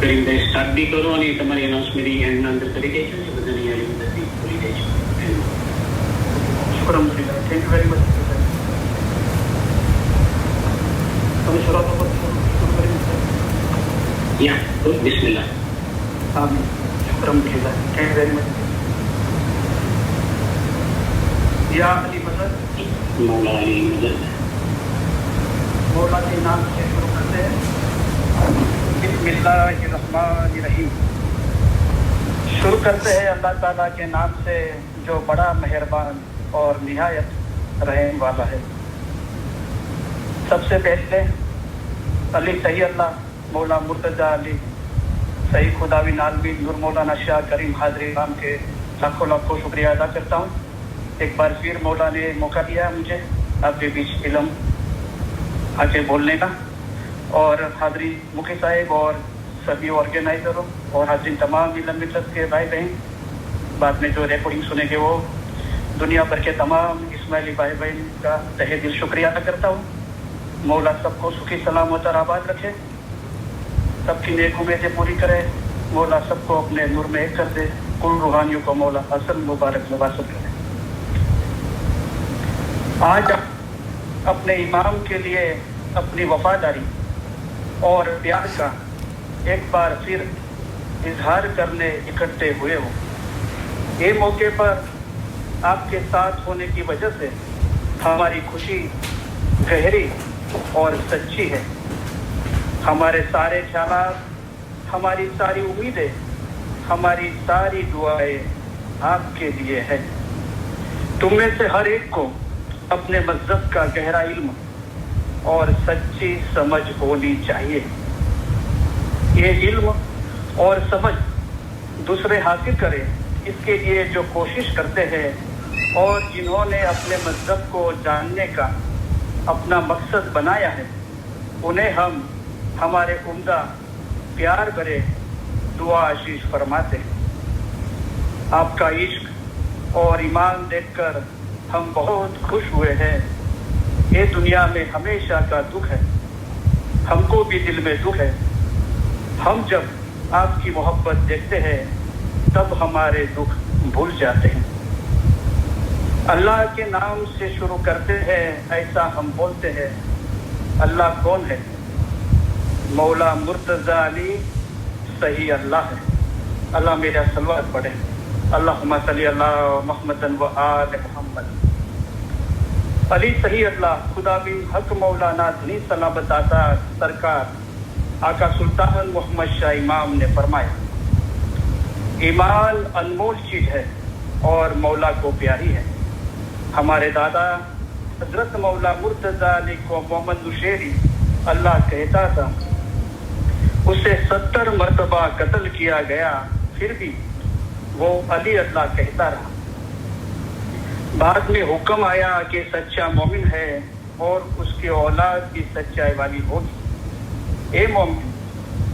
કરીને સ્ટાર્ટ બી કરો અને તમારી એનાઉન્સમેન્ટ એન્ડ અંદર કરી દેજો ને બધાની યારી બધી ખોલી દેજો. શુક્રમ થેન્ક યુ વેરી મચ. તમે શરૂઆત શરૂ કરી યા બિસ્મિલ્લાહ. આમીન. શુક્રમ થેન્ક યુ વેરી મચ. या अली मदद मौला अली मदद मौला के नाम से शुरू करते हैं. बिस्मिल्लाहिर्रहमानिर्रहीम. शुरू करते हैं अल्लाह ताला के नाम से जो बड़ा मेहरबान और निहायत रहम वाला है. सबसे पहले अली सही अल्लाह मौला मुर्तजा अली सही खुदावी नालवी नूर मौलाना शाह करीम हाजरी नाम के लाखों लाखों शुक्रिया अदा करता हूँ. एक बार फिर मौला ने मौका दिया मुझे आपके बीच इल्म आके बोलने का. और हाजरी मुखी साहिब और सभी ऑर्गेनाइजरों और हाजरीन तमाम इल्म मिलत के भाई बहन, बाद में जो रिकॉर्डिंग सुनेंगे वो दुनिया भर के तमाम इस्माइली भाई बहन का तहे दिल शुक्रिया अदा करता हूँ. मौला सबको सुखी सलामत और आबाद रखे, सबकी नेक उम्मीदें पूरी करे. मौला सबको अपने नूर में एक कर दे. कुल रूहानियों को मौला असल मुबारक नवासत करे. आज अपने इमाम के लिए अपनी वफादारी और प्यार का एक बार फिर इजहार करने इकट्ठे हुए हो. ये मौके पर आपके साथ होने की वजह से हमारी खुशी गहरी और सच्ची है. हमारे सारे ख्यालात, हमारी सारी उम्मीदें, हमारी सारी दुआएं आपके लिए है. तुम में से हर एक को अपने मज़हब का गहरा इल्म और सच्ची समझ होनी चाहिए. ये इल्म और समझ दूसरे हासिल करें, इसके लिए जो कोशिश करते हैं और जिन्होंने अपने मज़हब को जानने का अपना मकसद बनाया है, उन्हें हम हमारे उम्दा प्यार भरे दुआ आशीष फरमाते हैं. आपका इश्क और ईमान देखकर हम बहुत खुश हुए हैं. ये दुनिया में हमेशा का दुख है, हमको भी दिल में दुख है. हम जब आपकी मोहब्बत देखते हैं तब हमारे दुख भूल जाते हैं. अल्लाह के नाम से शुरू करते हैं, ऐसा हम बोलते हैं. अल्लाह कौन है? मौला मुर्तजा अली सही अल्लाह है. अल्लाह मेरा सलवात पढ़े. अल्लाहुम्मा सल्ली अला मुहम्मदन व आले मुहम्मद. अली सही अल्लाह खुदा बिन हक मौलाना धनी सलामत आता सरकार आका सुल्तान मोहम्मद शाह इमाम ने फरमाया, ईमान अनमोल चीज है और मौला को प्यारी है. हमारे दादा हजरत मौला मुर्तजा अली को मोहम्मद नौशेरी अल्लाह कहता था. उसे 70 मरतबा कत्ल किया गया, फिर भी वो अली अल्लाह कहता रहा. बाद में हुक्म आया कि सच्चा मोमिन है और उसकी औलाद भी सच्चाई वाली होगी. ए मोमिन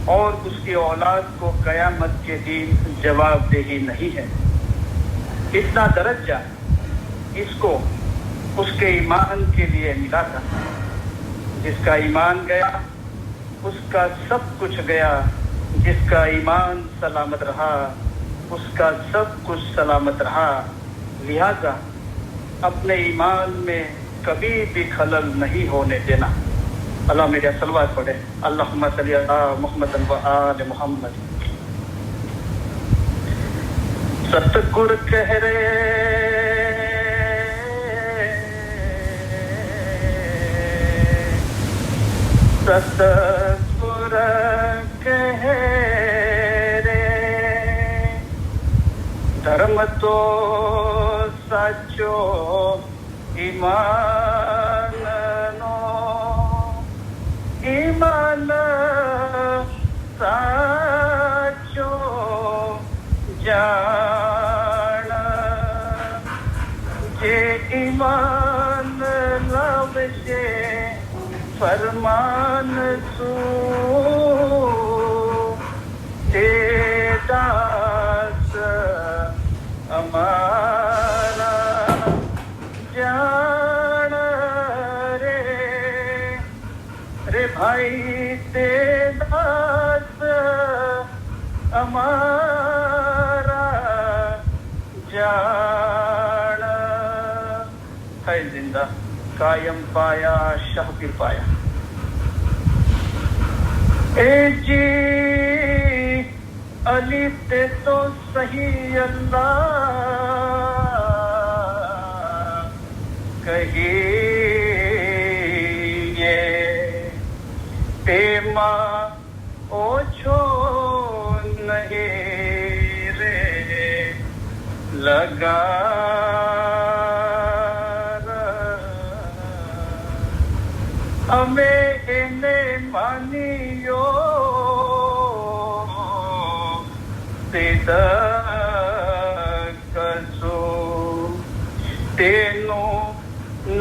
और उसकी औलाद को कयामत के दिन जवाबदेही नहीं है. इतना दर्जा इसको उसके ईमान के लिए मिला था. जिसका ईमान गया उसका सब कुछ गया. जिसका ईमान सलामत रहा उसका सब कुछ सलामत रहा. लिहाजा अपने ईमान में कभी भी खलल नहीं होने देना. अल्लाह मेरा सलवात पढ़े. अल्लाहुम्मा सल्ली अला मुहम्मदन व आले मुहम्मद. सतगुर कह रहे सतगुर कह रे धर्म तो साचो ईमान नो ईमान साचो जान जे ईमान लवशे फरमान सू ते दास हमारा जान रे रे भाई तेरा हमारा जान है जिंदा कायम पाया शाह पीर पाया ए जी अली ते तो सही अल्लाह कहिए तेमा ओछो नहीं रे लगा हमें इन्हें मानियो तेदा कसो तेनो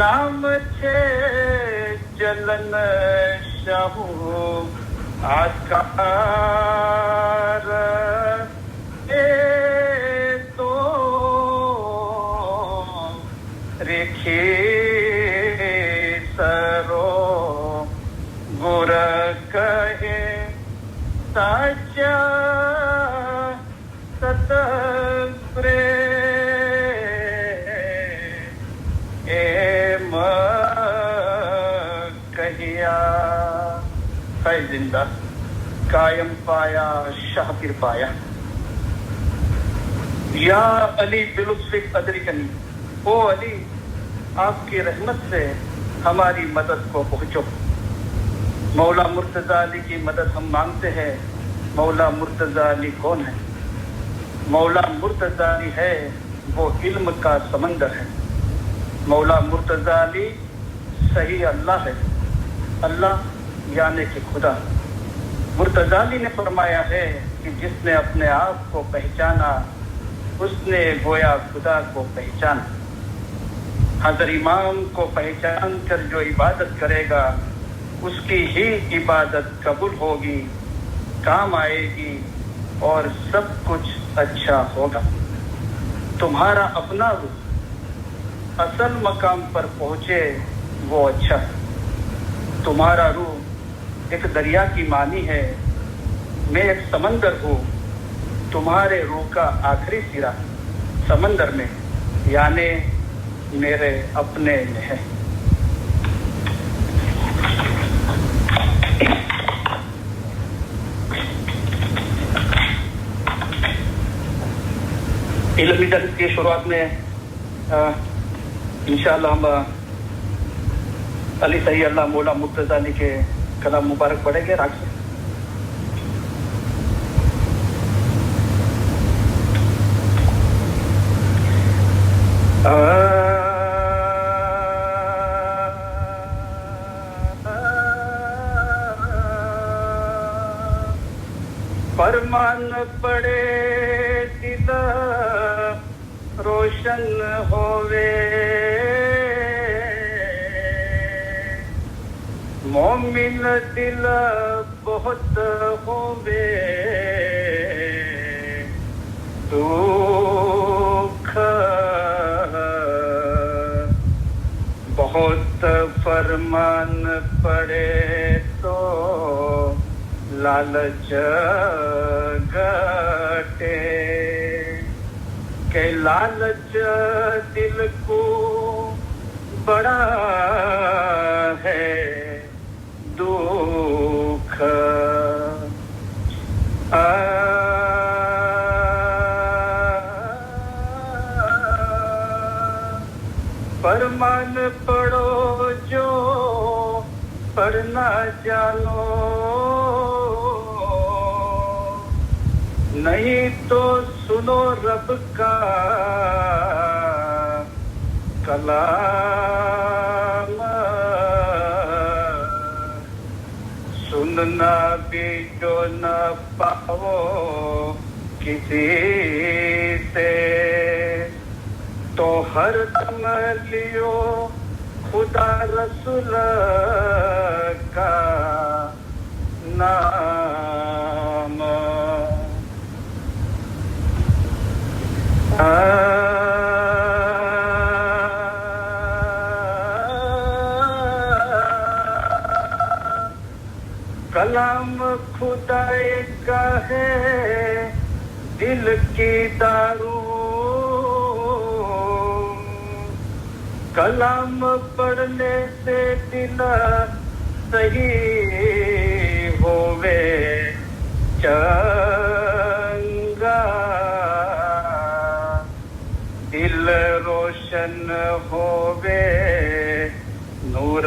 नाम छे जलन शाहू आकार ए तो रेखे सरो गुर कहे साचा सतप्रे एम कहिया है जिंदा कायम पाया शाह पीर पाया या अली बिलुत्फिक अदरिकनी ओ अली आपकी रहमत से हमारी मदद को पहुंचो मौला मुर्तजा अली की मदद हम मांगते हैं मौला मुर्तजा अली कौन है मौला मुर्तजा अली है वो इल्म का समंदर है मौला मुर्तजा अली सही अल्लाह है अल्लाह यानी कि खुदा मुर्तजा अली ने फरमाया है कि जिसने अपने आप को पहचाना उसने गोया खुदा को पहचाना हज़र इमाम को पहचान कर जो इबादत करेगा उसकी ही इबादत कबूल होगी काम आएगी और सब कुछ अच्छा होगा तुम्हारा अपना रूह असल मकाम पर पहुंचे वो अच्छा तुम्हारा रूह एक दरिया की मानी है मैं एक समंदर हूँ तुम्हारे रूह का आखिरी सिरा समंदर में यानी मेरे अपने में है इल्मी दर्स की शुरुआत में इंशाअल्लाह हम अली सही अल्लाह मौला मुर्तजा अली के कलाम मुबारक पढ़ेंगे राग से फरमान पड़े दिल रोशन होवे मोमिन दिल बहुत होवे दुख बहुत फरमान पड़े तो लालच घटे के लालच दिल को बड़ा है दुख फरमान पढ़ो जो पढ़ना जानो नहीं तो सुनो रब का कलाम सुनना भी जो न पाओ किसी से तो हर दम लियो खुदा रसूल का नाम कलाम खुदाए का है दिल की दारू कलाम पढ़ने से दिल सही होवे चंगा दिल रोशन होवे नूर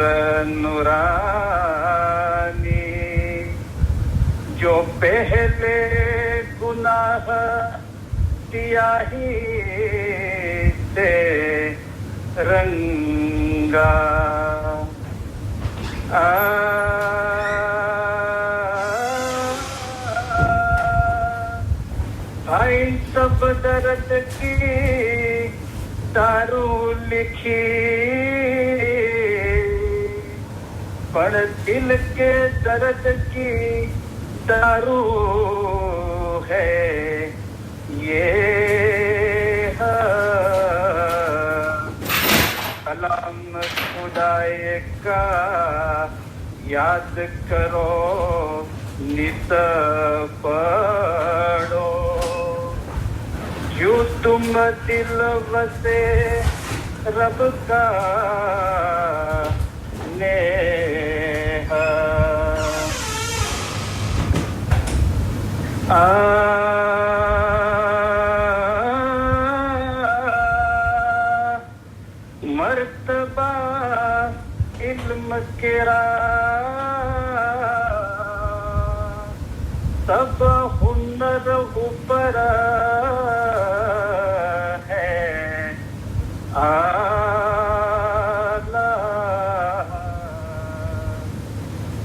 नूरानी जो पहले गुनाह सियाही से रंगा भाई सब दर्द की दारू लिखी पर दिल के दर्द की दारू है ये कलाम खुदाए का याद करो नित पढ़ो जो तुम दिल बसे रब का नेह मर्तबा इल्म केरा सब हुनर ऊपर है आला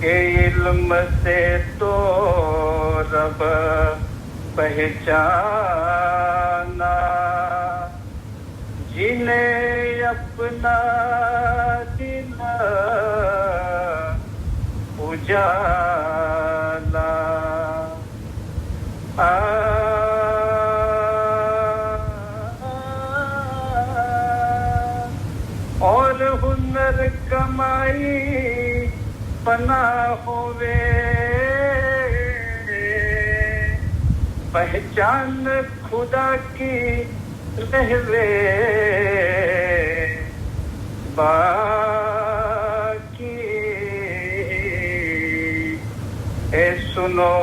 के इल्म से तो रब पहचाना जिन्हें अपना दिल उजाला और हुनर कमाई पना होवे पहचान खुदा की रहवे बाकी ए सुनो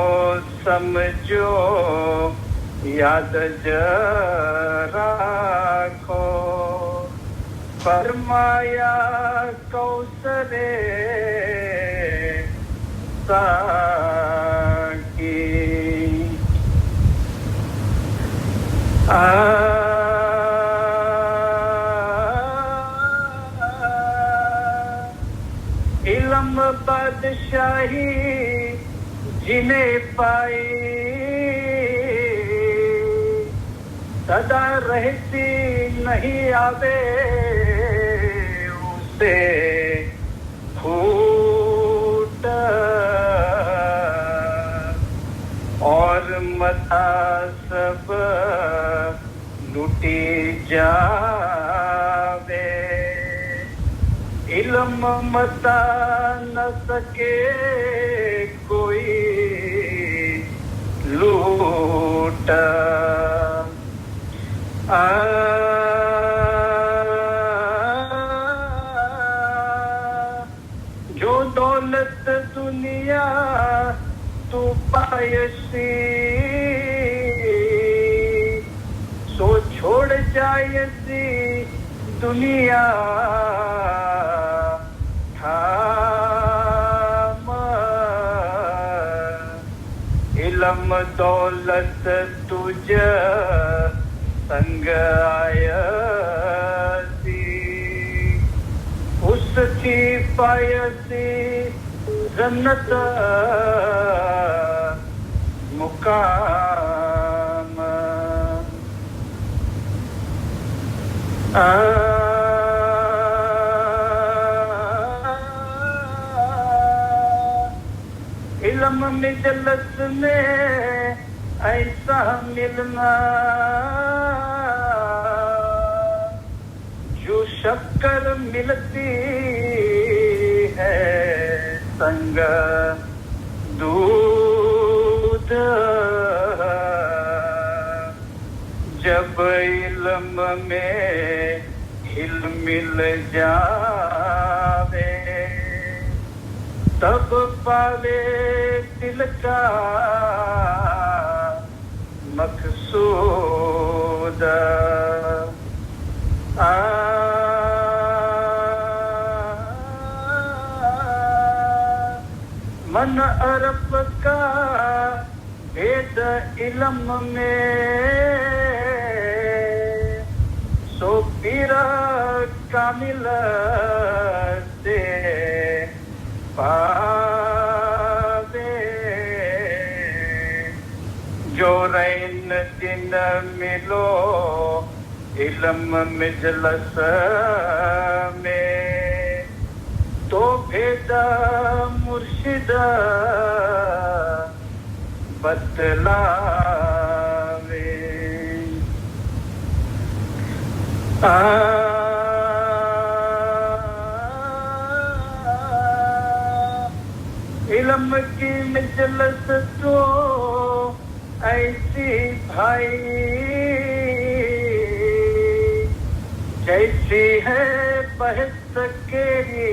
समझो याद रखो फरमाया कौसरे साकी इल्म बादशाही जिन्हें पाई सदा रहती नहीं आवे उसे फूट और मता सब लुटी जावे इल्म मता न सके कोई लूट जो दौलत दुनिया तू पायसी सो छोड़ जायसी दुनिया थाम इल्म दौलत तुझ संग आयसी उसकी पायसी जन्नत मुकाम इल्म मिजलत में ऐसा मिलना जो शक्कर मिलती है संग दूध जब इल्म में हिल मिल जावे तब पावे दिल का मकसूद मन अरब का भेद इल्म में सो पीरा कामिल से पावे जो रैन दिन मिलो इल्म मजलस में तो भेदा मुर्शिद बतलावे इल्म की मजलिस तो ऐसी भाई जैसी है बहस केरी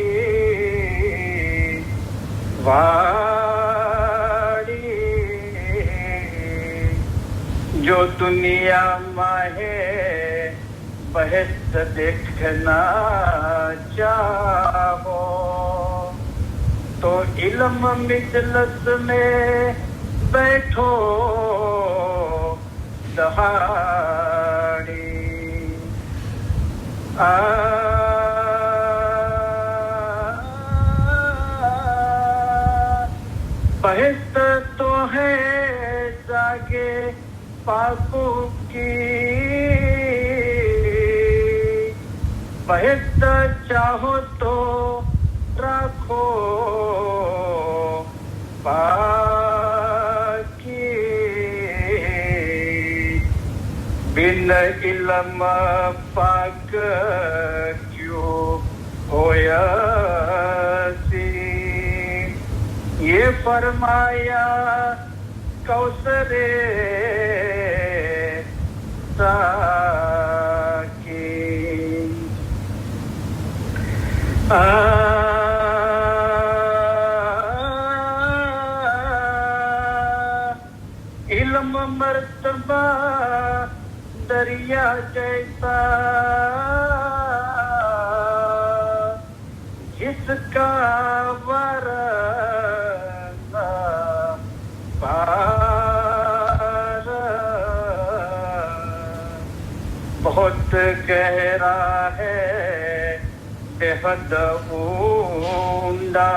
वाड़ी जो दुनिया माहे बहस देखना चाहो तो इल्म मजलिस में बैठो दहाड़ी बहस तो है जागे पाकों की बहस चाहो तो रखो पाकी बिन इल्म पाक क्यों होया सी ये फरमाया कौसरे साकी इल्म मर्तबा दरिया जैसा जिसका वरना पार बहुत गहरा है बेहद ऊंडा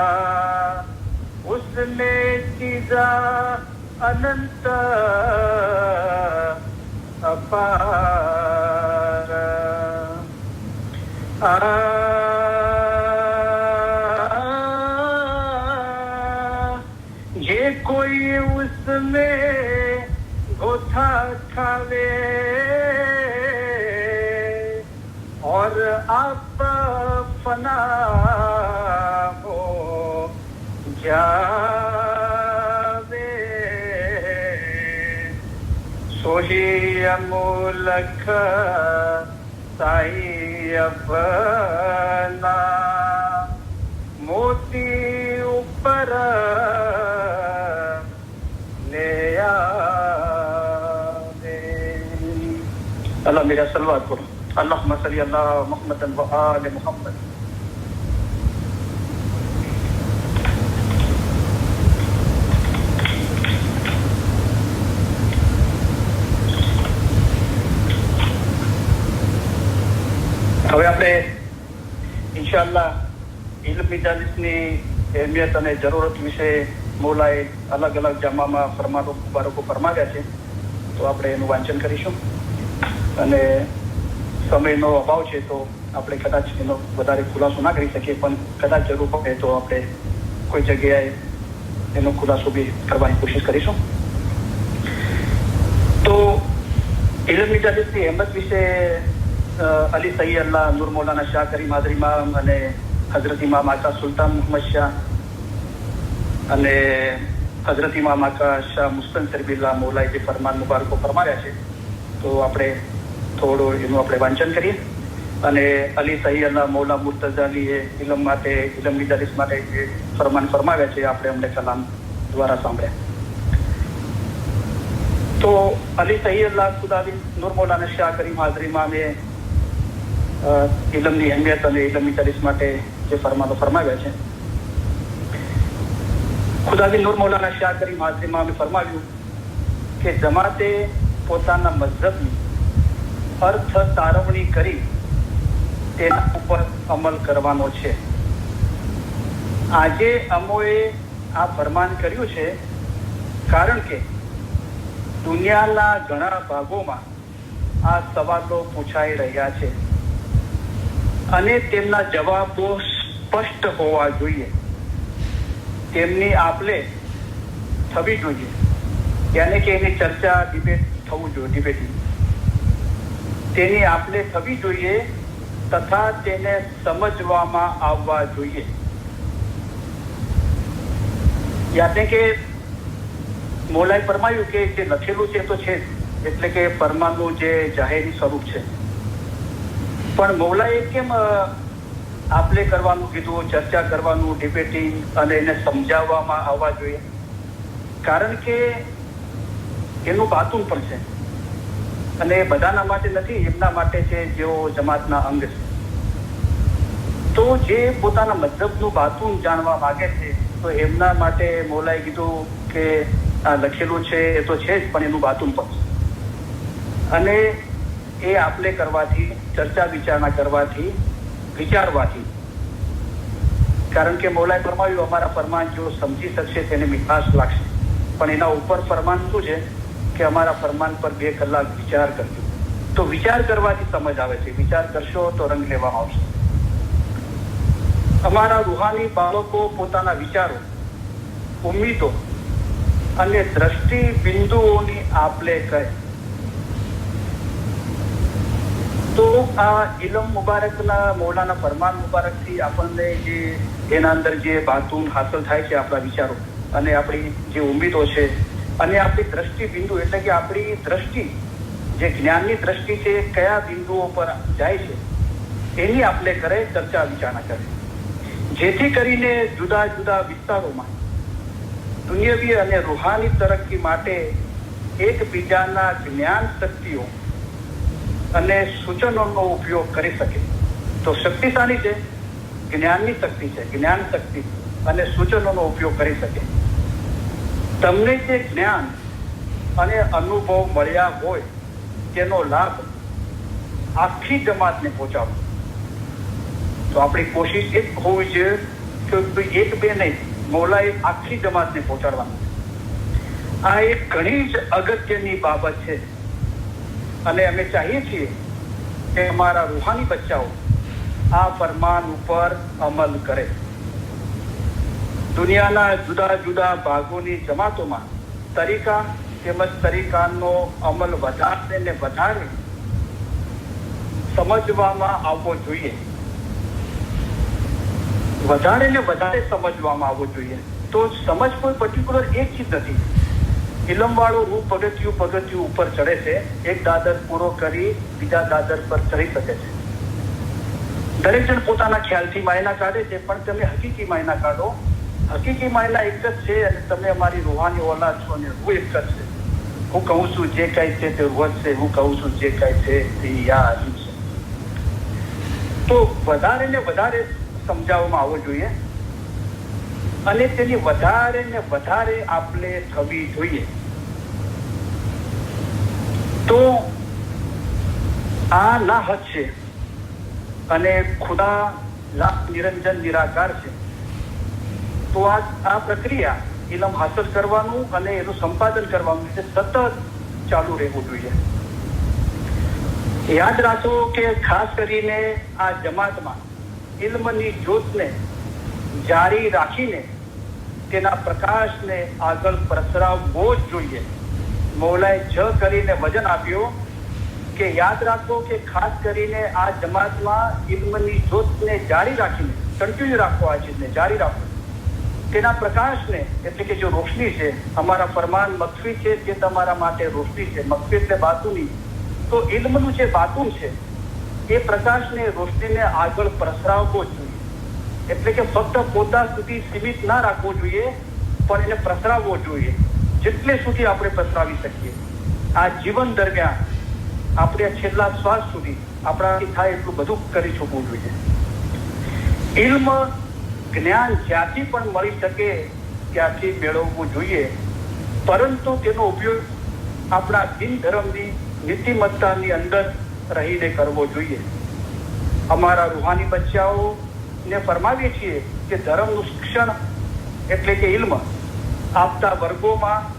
उसमें चीज़ा अनंत अपार ये कोई उसमें गोथा खावे और आप फना हो जावे सोही अमूलक साई अपना मोती ऊपर ले आवे अल्लाह मेरा सलवात पढ़ो अल्लाहुम्मा सल्ली अला मुहम्मद व आले मुहम्मद હવે આપણે ઇન્શાઅલ્લાહ ઇલ્મ મજાલિસની અહેમિયત અને જરૂરત વિશે મૌલાએ અલગ અલગ જામામાં ફરમાનો મુબારકો ફરમાવ્યા છે તો આપણે એનું વાંચન કરીશું અને સમયનો અભાવ છે તો આપણે કદાચ એનો વધારે ખુલાસો ના કરી શકીએ પણ કદાચ જરૂર પડે તો આપણે કોઈ જગ્યાએ એનો ખુલાસો બી કરવાની કોશિશ કરીશું તો ઇલ્મ મજાલિસની અહેમત વિશે અલી સૈયદ અલ્લાહ નૂર મૌલાના શાહ કરીમ હાજર ઇમામ અને હઝરત ઇમામ આકા સુલતાન મોહમ્મદ શાહ અને હઝરત ઇમામ આકા શાહ મુસ્તનસર બિલ્લા મૌલાએ જે ફરમાન મુબારકો ફરમાવ્યા છે, તો આપણે થોડું એનું આપણે વાંચન કરીએ. અને અલી સૈયદના મૌલા મુર્તઝા અલીએ ઇલમ મિજાલિસ માટે જે ફરમાન ફરમાવ્યા છે, આપણે અમને કલામ દ્વારા સાંભળ્યા. તો અલી સૈયદના ખુદાવી નૂર મૌલાના શાહ કરીમ હાજરી મામે ઇલમની અહેમિયત અને ઇલમ મિજાલિસ માટે જે ફરમાનો ફરમાવ્યા છે, ખુદાવી નૂર મૌલાના શાહ કરીમ હાજરી મામે ફરમાવ્યું કે જમાતે પોતાના મઝહબની અર્થ તારવણી કરી તેના ઉપર અમલ કરવાનો છે. આજે અમોએ આ ફરમાન કર્યું છે કારણ કે દુનિયાના ઘણા ભાગોમાં આ સવાલો પૂછાઈ રહ્યા છે અને તેમના જવાબો સ્પષ્ટ હોવા જોઈએ. તેમની આપલે થવી જોઈએ, યાની કે એની ચર્ચા ડિબેટ થવું જોઈએ, ડિબેટિંગ તેની આપલે થવી જોઈએ તથા તેને સમજવામાં આવવા જોઈએ. યાને કે મૌલાએ ફરમાયું કે જે લખેલું છે તો છે, એટલે કે ફરમાનનું જે જાહેરી સ્વરૂપ છે, પણ મૌલાએ કેમ આપલે કરવાનું કીધું, ચર્ચા કરવાનું, ડિબેટિંગ અને એને સમજાવવામાં આવવા જોઈએ? કારણ કે એનું બાતું પણ છે અને બધાના માટે નથી, એમના માટે છે જેઓ જમાતના અંગ છે. તો જે પોતાના મતલબનું બાતું જાણવા માંગે છે, તો એમના માટે મૌલાએ કીધું કે આ લખેલું છે એ તો છે જ, પણ એનું બાતું પણ છે. અને એ આપલે કરવાથી, ચર્ચા વિચારણા કરવાથી, વિચારવાથી, કારણ કે મૌલાએ ફરમાવ્યું અમારા ફરમાન જો સમજી શકશે તેને મીઠાશ લાગશે, પણ એના ઉપર ફરમાન શું છે કે અમારા ફરમાન પર 2 કલાક વિચાર કરજો. તો વિચાર કરવાથી સમજ આવે છે, વિચાર કરશો તો રંગ લેવામાં આવશે. અમારા રૂહાની બાળકો પોતાના વિચારો, ઉમ્મીદો અને દ્રષ્ટિ બિંદુઓની આપલે કરે. તો આ ઇલમ મુબારકના મૌલાના ફરમાન મુબારકથી આપણને જે એના અંદર જે બાતું હાંસલ થાય છે, આપણા વિચારો અને આપણી જે ઉમ્મીદો છે અને આપણી દ્રષ્ટિ બિંદુ, એટલે કે આપણી દ્રષ્ટિ, જે જ્ઞાનની દ્રષ્ટિ છે, કયા બિંદુઓ પર જાય છે એની આપલે કરે, ચર્ચા વિચારણા કરે, જેથી કરીને જુદા જુદા વિસ્તારોમાં દુનિયાવી અને રૂહાની તરક્કી માટે એકબીજાના જ્ઞાન શક્તિઓ અને સૂચનોનો ઉપયોગ કરી શકે. તો શક્તિશાળી છે, જ્ઞાનની શક્તિ છે, જ્ઞાન શક્તિ અને સૂચનોનો ઉપયોગ કરી શકે. તમને જે જ્ઞાન અને અનુભવ મળ્યા હોય તેનો લાભ આખી જમાતને પહોંચાડો. તો આપણી કોશિશ એ હોવી જોઈએ કે 1-2 નહીં, મૌલાએ આખી જમાતને પહોંચાડવાનું. આ એક ઘણી જ અગત્યની બાબત છે અને અમે ચાહીએ છીએ કે અમારા રૂહાની બચ્ચાઓ આ ફરમાન ઉપર અમલ કરે. દુનિયાના જુદા જુદા ભાગોની જમાતોમાં તરીકા તેમજ તરીકાનો અમલ વધારે ને વધારે સમજવામાં આવવો જોઈએ, વધારે ને વધારે સમજવામાં આવવો જોઈએ. તો સમજ કોઈ પર્ટિક્યુલર એક ચીજ નથી. ઇલમ વાળો રૂપ પગથિયું ઉપર ચડે છે, એક દાદર પૂરો કરી બીજા દાદર પર ચડી શકે છે. દરેક જણ પોતાના ખ્યાલથી માયના કાઢે છે, પણ તમે હકીકી માયના કાઢો. હકીકી માયના એક જ છે અને તમે અમારી રૂહાની ઓલાદ છો અને રૂહ એક જ છે. હું કહું છું જે કાંઈ છે તે રૂહ છે, હું કહું છું જે કાંઈ છે તે યા અલીમ છે. તો વધારે ને વધારે સમજાવવામાં આવવો જોઈએ અને તેની વધારે ને વધારે આપલે થવી જોઈએ. તો આ ના હદ છે અને ખુદા લાખ નિરંજન નિરાકાર છે. તો આ પ્રક્રિયા ઇલમ હાંસલ કરવાનું અને એનું સંપાદન કરવાનું છે, સતત ચાલુ રહેવું જોઈએ. યાદ રાખો કે ખાસ કરીને આ જમાતમાં ઇલ્મની જ્યોતને જારી રાખીને તેના પ્રકાશને આગળ પ્રસરાવવો જ જોઈએ. મૌલાએ જ કરીને વજન આપ્યો કે યાદ રાખો કે ખાસ કરીને આ જમાતમાં ઇલ્મની જ્યોતને જારી રાખીને, કન્ટિન્યુ રાખો, આ ચીજને જારી રાખો, તેના પ્રકાશને એટલે કે જો રોશની છે, અમારા ફરમાન મકફી છે જે તમારા માટે રોશની છે, મકફી એટલે બાતુની, તો ઇલ્મનું જે બાતુન છે એ પ્રકાશને રોશનીને આગળ પ્રસરાવવો જોઈએ. એટલે કે ફક્ત પોતા સુધી સીમિત ના રાખવો જોઈએ, પણ એને પ્રસરાવવો જોઈએ જેટલે સુધી આપણે પ્રસરાવી શકીએ. આ જીવન દરમિયાન આપણે છેલ્લા શ્વાસ સુધી આપણાથી થાય એટલું બધું કરી શકવું જોઈએ. ઇલ્મ જ્ઞાન જ્યાંથી પણ મળી શકે ત્યાંથી મેળવવું જોઈએ, પરંતુ તેનો ઉપયોગ આપણા દિન ધર્મની નીતિમત્તાની અંદર રહીને કરવો જોઈએ. અમારા રૂહાની બચ્ચાઓને ફરમાવીએ છીએ કે ધર્મનું શિક્ષણ એટલે કે ઇલ્મ આપતા વર્ગોમાં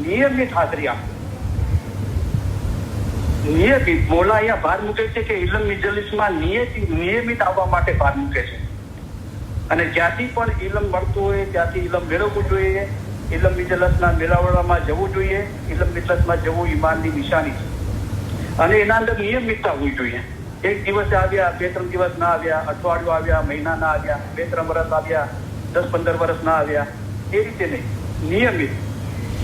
નિયમિત હાજરી આપો. નિયમિત મોલા અહીંયા ભાર મૂકે છે કે ઇલ્મ મજલિસમાં નિયમિત આવવા માટે ભાર મૂકે છે. અને જ્યાંથી પણ ઇલમ મળતું હોય ત્યાંથી ઇલમ મેળવવું જોઈએ. ઇલમ મિજલસના મેળાવડામાં જવું જોઈએ. ઇલમ મિજલસમાં જવું ઈમાનની નિશાની છે અને એના અંદર નિયમિતતા હોવી જોઈએ. એક દિવસ આવ્યા, 2-3 દિવસ ના આવ્યા, અઠવાડિયું આવ્યા, મહિના ના આવ્યા, 2-3 વર્ષ આવ્યા, 10-15 વર્ષ ના આવ્યા, એ રીતે નહીં, નિયમિત.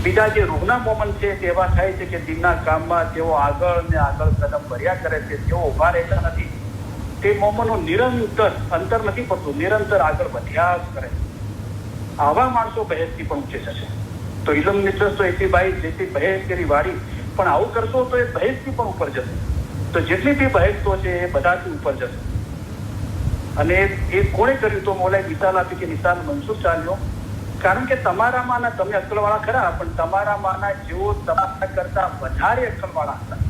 બીજા જે રૂહના મોમન છે તે એવા થાય છે કે દિનના કામમાં તેઓ આગળ ને આગળ કદમ ભર્યા કરે છે, તેઓ ઉભા રહેતા નથી. તે મોમનો નિરંતર અંતર નથી પડતું, નિરંતર આગળ વધ્યા જ કરે. આવા માણસો બહેસથી પણ ઊંચે જશે. તો ઇલમ નિતરસ તો એથી ભાઈ જેથી બહેસ કરી વાળી, પણ આવું કરશો તો એ બહેસથી પણ ઉપર જશે. તો જેટલી બી બહેસતો છે એ બધાથી ઉપર જશે. અને એ કોણે કર્યું? તો મોલાએ મિસાલ આપી કે નિશાન મનસૂર ચાલ્યો. કારણ કે તમારામાંના તમે અક્કલવાળા ખરા, પણ તમારામાંના જેઓ તમારા કરતા વધારે અક્કલવાળા હતા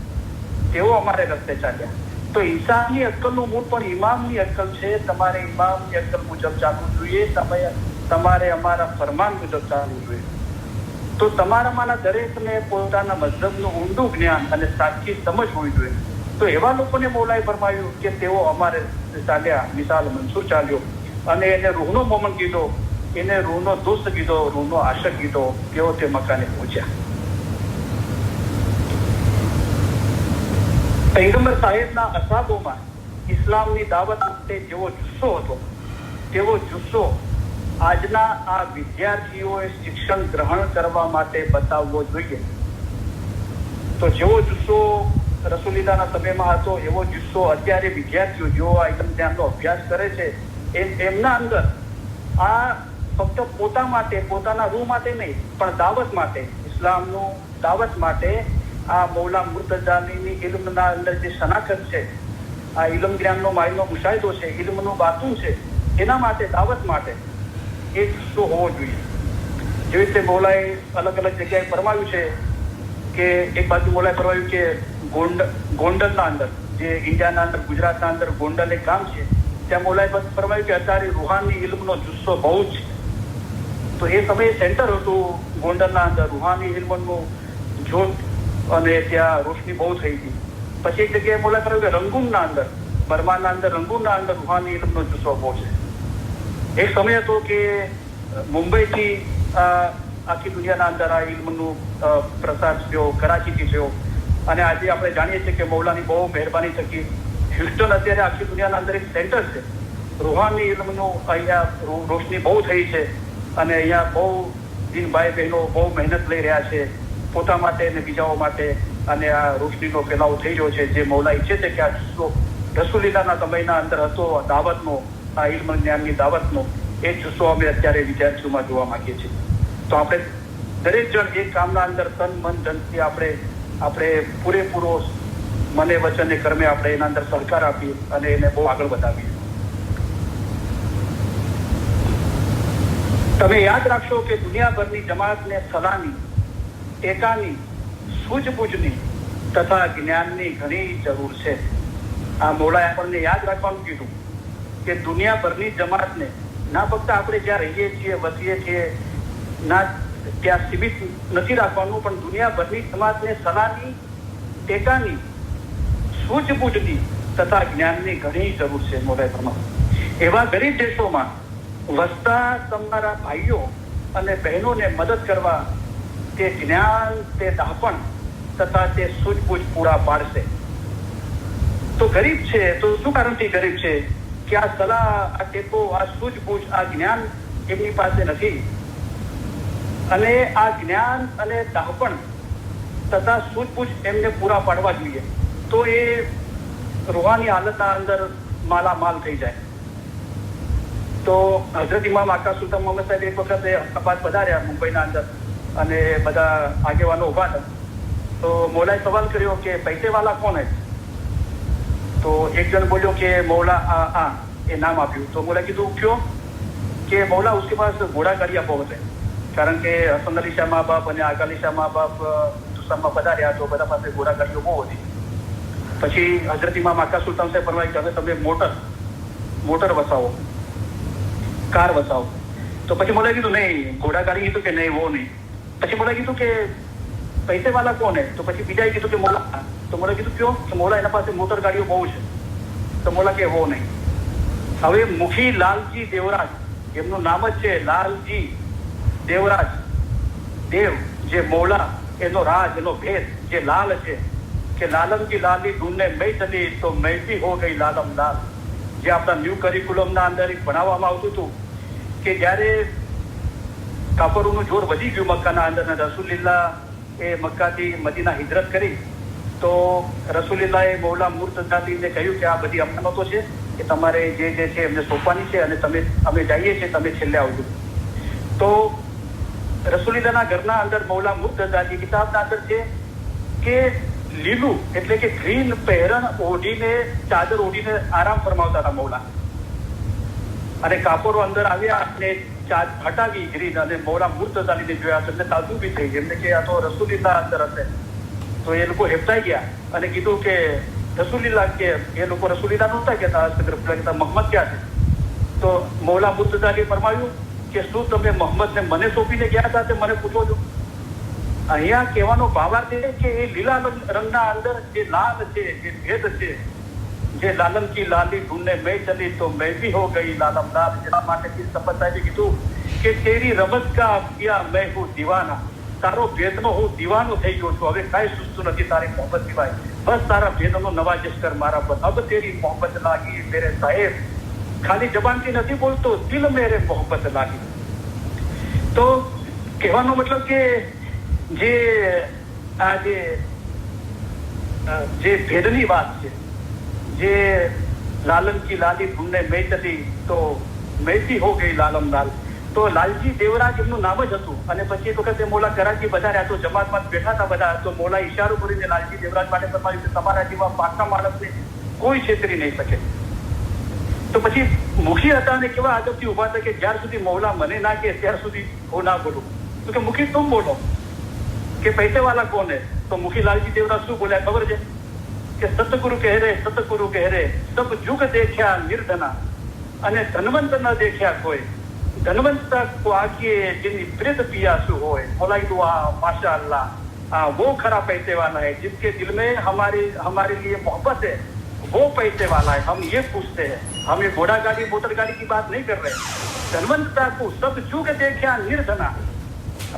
તેઓ અમારે રસ્તે ચાલ્યા. તો ઇન્સાનની અક્કલનું મૂળ પણ ઇમામની અક્કલ છે. તમારે ઇમામની અક્કલ મુજબ ચાલવું જોઈએ, તમારે અમારા ફરમાન મુજબ ચાલવું જોઈએ. તો તમારામાંના દરેકને પોતાના મઝહબનું ઊંડું જ્ઞાન અને સાચી સમજ હોવી જોઈએ. તો એવા લોકોને મૌલાએ ફરમાવ્યું કે તેઓ અમારે ચાલ્યા, મિસાલ મંસૂર ચાલ્યો, અને એને રૂહનો મોમન કીધો, એને રૂહનો દોસ્ત કીધો, રૂહનો આશક કીધો. તેઓ તે મકાને પહોંચ્યા. પૈગંબર સાહેબના અસાબોમાં ઇસ્લામની દાવત માટે જેવો જુસ્સો હતો તેવો જુસ્સો આજના આ વિદ્યાર્થીઓએ શિક્ષણ ગ્રહણ કરવા માટે બતાવવો જોઈએ. તો જેવો જુસ્સો રસૂલિલ્લાહના સમયમાં હતો એવો જુસ્સો અત્યારે વિદ્યાર્થીઓ જેઓ આ ઇલ્મ જ્ઞાનનો અભ્યાસ કરે છે એમના અંદર આ ફક્ત પોતા માટે, પોતાના રૂહ માટે નહીં, પણ દાવત માટે, ઇસ્લામનું દાવત માટે આ મૌલા મુર્તઝાની ઇલ્મના અંદર જે શનાખત છે, આ ઇલ્મ જ્ઞાનનો માયનો મુશાહિદો છે, ઇલ્મનું બાતુન છે, એના માટે, દાવત માટે એ જુસ્સો હોવો જોઈએ. જેવી રીતે મૌલાએ અલગ અલગ જગ્યાએ ફરમાવ્યું છે કે એક બાજુ મૌલાએ ફરમાવ્યું કે ગોંડલના અંદર, જે ઇન્ડિયાના અંદર, ગુજરાતના અંદર ગોંડલ એક ગામ છે, ત્યાં મૌલાએ ફરમાવ્યું કે અત્યારે રૂહાની ઇલ્મનો જુસ્સો બહુ જ છે. તો એ સમયે સેન્ટર હતું ગોંડલના અંદર, રૂહાની ઇલ્મનું જોત અને ત્યાં રોશની બહુ થઈ હતી. પછી એક જગ્યાએ મૌલાએ ફરમાવ્યું કે રંગૂનના અંદર, બર્માના અંદર, રંગૂનના અંદર રૂહાની ઇલ્મનો જુસ્સો બહુ છે. એક સમય હતો કે મુંબઈથી આખી દુનિયાના અંદર આ ઇલ્મનું પ્રસાર થયો, કરાચીથી થયો, અને આજે આપણે જાણીએ છીએ કે મૌલાની બહુ મહેરબાની થકી હ્યુસ્ટન અત્યારે આખી દુનિયાના અંદર એક સેન્ટર છે. રૂહાની ઇલ્મનું અહીંયા રોશની બહુ થઈ છે અને અહીંયા બહુ દિન ભાઈ બહેનો બહુ મહેનત લઈ રહ્યા છે પોતા માટે અને બીજાઓ માટે, અને આ રોશનીનો ફેલાવો થઈ રહ્યો છે. જે મૌલા ઈચ્છે છે કે આ જુસ્સો રસૂલિલ્લાહના સમયના અંદર હતો, દાવતનો, આ ઇલ્મ જ્ઞાનની દાવતનો, એ જુસ્સો અમે અત્યારે વિદ્યાર્થીઓમાં જોવા માંગીએ છીએ. તો આપણે દરેક જણ એક કામના અંદર તન મન ધનથી આપણે પૂરેપૂરો મને વચને કર્મે આપણે એના અંદર સહકાર આપીએ અને એને બહુ આગળ વધાવીએ. તમે યાદ રાખશો કે દુનિયાભરની જમાતને સલાહની, ટેકાની, સૂઝબૂઝની તથા જ્ઞાનની ઘણી જરૂર છે. આ મૌલાએ આપણને યાદ રાખવાનું કીધું કે દુનિયાભરની જમાતને, ના ફક્ત આપણે જ્યાં રહીએ છીએ, વસીએ છીએ, ના ત્યાં સીમિત નથી રાખવાનું, પણ દુનિયાભરની જમાતને સલાહની, ટેકાની, સૂઝબૂઝની તથા જ્ઞાનની ઘણી જરૂર છે. મૌલાએ ફરમાવ્યું એવા ગરીબ દેશોમાં વસતા તમારા ભાઈઓ અને બહેનોને મદદ કરવા તે જ્ઞાન, તે દાપણ તથા તે સૂઝબૂઝ પૂરા પાડશે. તો ગરીબ છે તો શું કારણથી ગરીબ છે? કે આ સલાહ, આ ટેકો, આ સૂઝબૂઝ, આ જ્ઞાન એમની પાસે નથી અને આ જ્ઞાન અને દાહપણ તથા સૂઝબૂઝ એમને પૂરા પાડવા જોઈએ તો એ રૂહાની હાલતના અંદર માલામાલ થઈ જાય. તો હઝરત ઇમામ આકા સુલતાન મોહમ્મદ સાહેબ એક વખત અહમદાબાદ પધાર્યા મુંબઈના અંદર અને બધા આગેવાનો ઉભા હતા. તો મૌલાએ સવાલ કર્યો કે પૈસેવાલા કોણ હે? તો એક જણ બોલ્યો કે મૌલા એ નામ આપ્યું. તો મૌલાએ કીધું ક્યો? કે મૌલા ઉસકે પાસ ઘોડા ગાડિયા બહુ હે. કારણ કે હસન અલી શાહ મા બાપ અને આકા અલી શાહ મા બાપ હિન્દુસ્તાનમાં પધાર્યા તો બધા પાસે ઘોડા ગાડીઓ બહુ હતી. પછી હઝરત ઇમામ આકા સુલતાન સાહેબ ફરમાય કે હવે તમે મોટર વસાવો, કાર વસાવો. તો પછી મૌલાએ કીધું નહીં, ઘોડા ગાડી કીધું કે નહીં વો નહીં. પછી મૌલાએ કીધું કે પૈસે વાલા કોણ હે? તો પછી બીજાએ કીધું કે મૌલા. તો મૌલાએ કીધું ક્યો? કે મૌલા એના પાસે મોટર ગાડીઓ બહુ છે. તો મૌલા કે વો નહીં. હવે મુખી લાલજી દેવરાજ, એમનું નામ જ છે લાલજી દેવરાજ. દેવ જે મૌલા, એનો રાજ, એનો ભેદ જે લાલ છે કે લાલમ કી લાલી ઢૂંઢને મેં ચલી તો મેં ભી હો ગઈ લાલમ લાલ. જે આપણા ન્યૂ કરિક્યુલમના અંદર ભણાવવામાં આવતું હતું કે જ્યારે કાફરોનું જોર વધી ગયું મક્કાના અંદર, રસૂલિલ્લાહ એ મક્કાથી મદીના હિજરત કરી તો રસૂલિલ્લાહે મૌલા મુર્તઝાને કહ્યું કે આ બધી અમનાતો છે કે તમારે જે છે એમને સોંપવાની છે અને અમે જઈએ છીએ, તમે છેલ્લે આવજો. તો રસૂલિલ્લાહના ઘરના અંદર મૌલા મુર્તઝાની કિતાબના અંદર છે કે લીલું એટલે કે ગ્રીન પહેરણ ઓઢીને, ચાદર ઓઢીને આરામ ફરમાવતા હતા મૌલા. અને કાપોરો અંદર આવ્યા અને હટાવી ગ્રીન અને મૌલા મુર્તઝાને જોયા તો એમને તાજુબ બી થઈ ગઈ. એમને કે આ તો રસૂલિલ્લાહ અંદર હશે. તો એ લોકો હેપતાઈ ગયા અને કીધું કે રસૂલિલ્લાહ, કે એ લોકો રસૂલિલ્લાહ નહોતા કહેતા મોહમ્મદ ક્યાં છે? તો મૌલા મુર્તઝાને ફરમાવ્યું કે શું તમે મોહમ્મદને મને સોંપીને ગયા હતા તે મને પૂછો છો? અહીંયા કહેવાનો ભાવાર્થ એ કે એ લીલા રંગના અંદર જે લાલ છે, જે ભેદ છે, જે લાલમ કી લાલી ઢૂંઢને મેં ચલી તો મેં ભી હો ગઈ લાલમ લાલ. જેના માટે સંપત સાહેબે કીધું કે તેરી રમત કા કિયા મેં હું દીવાના, તારો ભેદનો હું દીવાનો થઈ ગયો છું. હવે કાંઈ સુસ્તું નથી તારી મોહબ્બત સિવાય. બસ તારા ભેદનો નવાજિશ કર મારા પર. અબ તેરી મોહબ્બત લાગી મેરે સાહેબ, ખાલી જબાનથી નથી બોલતો, દિલ મેરે મોહબ્બત લાગી. તો કહેવાનો મતલબ કે જે આ જે ભેદની વાત છે, જે લાલમ કી લાલી ઢૂંઢને મેં ચલી તો મેં ભી હો ગઈ લાલમ લાલ. તો લાલજી દેવરાજ એમનું નામ જ હતું. અને પછી એક વખતે મૌલા કરાચી પધાર્યા તો જમાતમાં બેઠા હતા બધા. તો મૌલા ઈશારો કરીને લાલજી દેવરાજ માટે ફરમાવ્યું કે તમારા જેવા પાકા માણસને કોઈ છેતરી નહીં શકે. તો પછી મુખી હતા અને કેવા આદબથી ઉભા હતા કે જ્યાર સુધી મૌલા મને ના કહે ત્યાર સુધી હું ના બોલું. તો કે મુખી તુમ બોલો કે પૈસે વાલા કોણ હે? તો મુખી લાલજી દેવરાજ શું બોલ્યા ખબર છે? કે સતગુરુ કહે રે, સતગુરુ કહે રે, સબ જુગ દેખ્યા નિર્ધના અને ધનવંત ન દેખ્યા કોઈ. ધનવંતતા કો આખીએ જેની પ્રેત પિયાસુ હોય. મૌલા કીધું माशा अल्लाह, वो खरा पैसे वाला है जिसके दिल में हमारे लिए मोहब्बत है, वो पैसे वाला है. हम ये पूछते हैं, हम ये घोड़ा गाड़ी मोटर गाड़ी की बात नहीं कर रहे. धनवंतता को सब जुग देख्या निर्धना,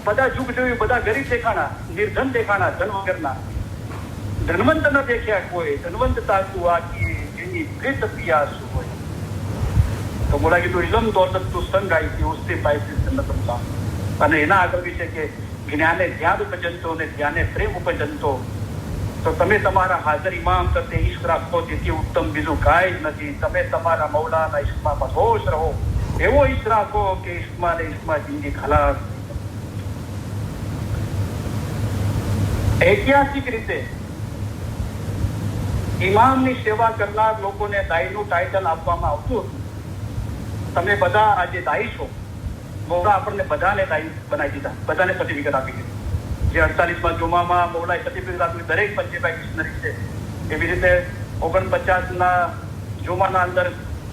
બધા જુગ જોયું, બધા ગરીબ દેખાણા, નિર્ધન દેખાણા, ધન વગરના. ધનવંત ન દેખ્યા કોઈ, ધનવંતતા તું આખી જેની પ્રેત પિયાસુ હોય. તો બોલા કીધું ઇલમ દોલત તું સંગ આવી હતી ઉસથી પાઈથી સન્નતમતા. અને એના આગળ બી છે કે જ્ઞાને ધ્યાન ઉપજંતો અને ધ્યાને પ્રેમ ઉપજંતો. તો તમે તમારા હાજર ઇમામ કરતે ઈશ્ક રાખો, તેથી ઉત્તમ બીજું કાંઈ જ નથી. તમે તમારા મૌલાના ઈશ્કમાં મધોશ રહો, એવો ઈશ્ક રાખો કે ઈશ્કમાં ને ઈશ્કમાં જિંદગી ખલાસ. ઐતિહાસિક રીતે ઇમામની સેવા કરનાર લોકોને દાઈનું ટાઇટલ આપવામાં આવતું હતું. તમે બધા આજે દાઈ છો, મૌલા આપણને બધાને દાઈ બનાવી દીધા, બધાને સર્ટિફિકેટ આપી દીધું. જે 48માં જુમામાં મૌલાએ સર્ટિફિકેટ આપ્યું, દરેક પંચેભાઈ મિશનરી છે. એવી રીતે 49ના જુમાના અંદર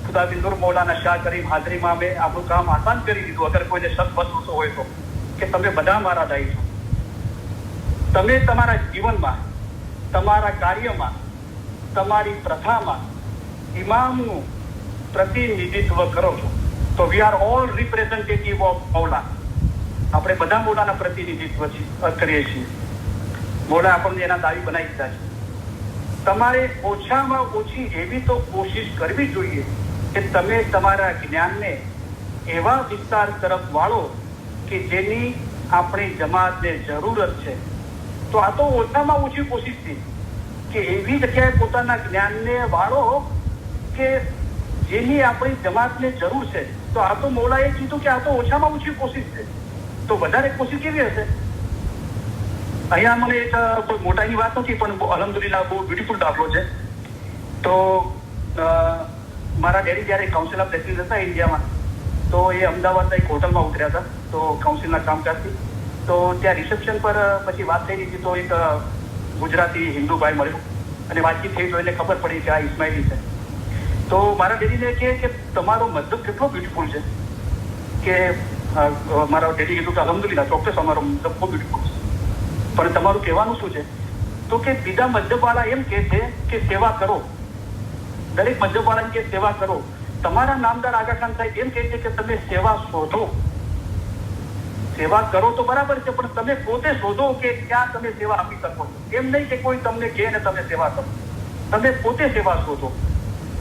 ખુદાબિન નૂર મૌલાના શાહ કરીમ હાજરીમાં અમે આપણું કામ આસાન કરી દીધું. અગર કોઈને શક બસવું હોય તો કે તમે બધા મારા દાઈ છો. તમે તમારા જીવનમાં, તમારા કાર્યમાં, તમારી પ્રથામાં ઇમામનું પ્રતિનિધિત્વ કરો છો. તો we are all representative of મૌલા. આપણે બધા મૌલાના પ્રતિનિધિત્વ કરીએ છીએ. મૌલા આપણને એના દાવી બનાવી દીધા છે. તમારે ઓછામાં ઓછી એવી તો કોશિશ કરવી જોઈએ કે તમે તમારા જ્ઞાનને એવા વિસ્તાર તરફ વાળો કે જેની આપણી જમાતને જરૂરત છે. તો આ તો ઓછામાં ઓછી કોશિશ છે કે એવી જગ્યાએ પોતાના જ્ઞાનને વાળો કે જેની આપણી જમાતને જરૂર છે. તો આ તો મૌલાએ કીધું કે આ તો ઓછામાં ઓછી કોશિશ છે, તો વધારે કોશિશ કેવી હશે? અહીંયા મને એક કોઈ મોટાની વાત નથી, પણ અલ્હમ્દુલિલ્લાહ બહુ બ્યુટીફુલ દાખલો છે. તો મારા ડેડી જ્યારે કાઉન્સિલ ઓફ પ્રેસિડેન્ટ હતા ઇન્ડિયામાં, તો એ અમદાવાદના એક હોટલમાં ઉતર્યા હતા તો કાઉન્સિલના કામકાજથી. તો ત્યાં રિસેપ્શન પર પછી વાત થઈ હતી, તો એક ગુજરાતી હિન્દુ ભાઈ મળ્યો અને વાતચીત થઈ, તો એને ખબર પડી કે આ ઇસ્માઇલી છે. તો મારા ડેડીને કહે કે તમારો મતલબ કેટલો બ્યુટીફુલ છે. કે મારા ડેડી કીધું કે અલ્હમ્દુલિલ્લાહ ચોક્કસ અમારો મતલબ બહુ બ્યુટીફુલ છે, પણ તમારું કહેવાનું શું છે? તો કે બીજા મતલબવાળા એમ કહે છે કે સેવા કરો, દરેક મતલબવાળા કે સેવા કરો. તમારા નામદાર આગા ખાન સાહેબ એમ કહે છે કે તમે સેવા શોધો. સેવા કરો તો બરાબર છે, પણ તમે પોતે શોધો કે ક્યાં તમે સેવા આપી શકો છો. એમ નહીં કે કોઈ તમને કહે ને તમે સેવા કરો. તમે પોતે સેવા શોધો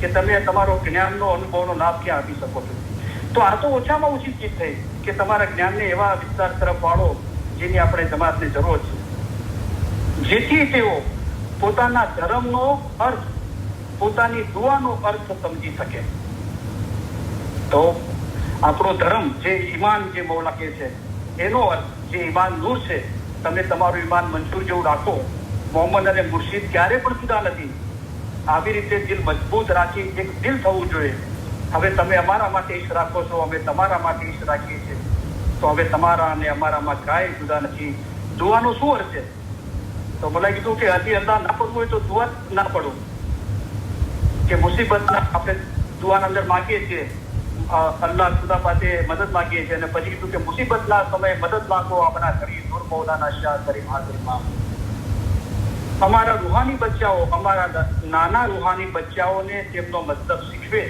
કે તમે તમારો જ્ઞાનનો અનુભવનો લાભ ક્યાં આપી શકો છો. તો આ તો ઓછામાં ઓછી ચીજ થઈ કે તમારા જ્ઞાનને એવા વિસ્તાર તરફ વાળો જેની આપણે જમાતને જરૂર છે, જેથી તેઓ પોતાના ધર્મનો અર્થ, પોતાની દુઆનો અર્થ સમજી શકે. તો આપણો ધર્મ જે ઈમાન જે મૌલા કહે છે એનો અર્થ જે ઈમાન નૂર છે, તમે તમારું ઈમાન મંજૂર જેવું રાખો. મોહમ્મદ અને મુર્શિદ ક્યારે પણ જુદા નથી. આવી રીતે દિલ મજબૂત રાખી એક દિલ થવું જોઈએ. હવે તમે અમારા માટે ઈશ રાખો છો, અમે તમારા માટે ઈશ રાખીએ છીએ, તો હવે તમારા અને અમારામાં કાંઈ જુદા નથી. દુઆનો શું અર્થ છે? તો બોલાય કીધું કે હજી અલ્લાહ ના પડવું હોય તો દુઆ ના પડો, કે મુસીબતના આપણે દુઆના અંદર માગીએ છીએ, અલ્લાહ ખુદા પાસે મદદ માગીએ છીએ, અને પછી કીધું કે મુસીબતના સમયે મદદ માંગો આપણા કરી નૂર મૌલાના શાહ કરી હાજરીમાં. અમારા રૂહાની બચ્ચાઓ, અમારા નાના રૂહાની બચ્ચાઓને તેમનો મતલબ શીખવે.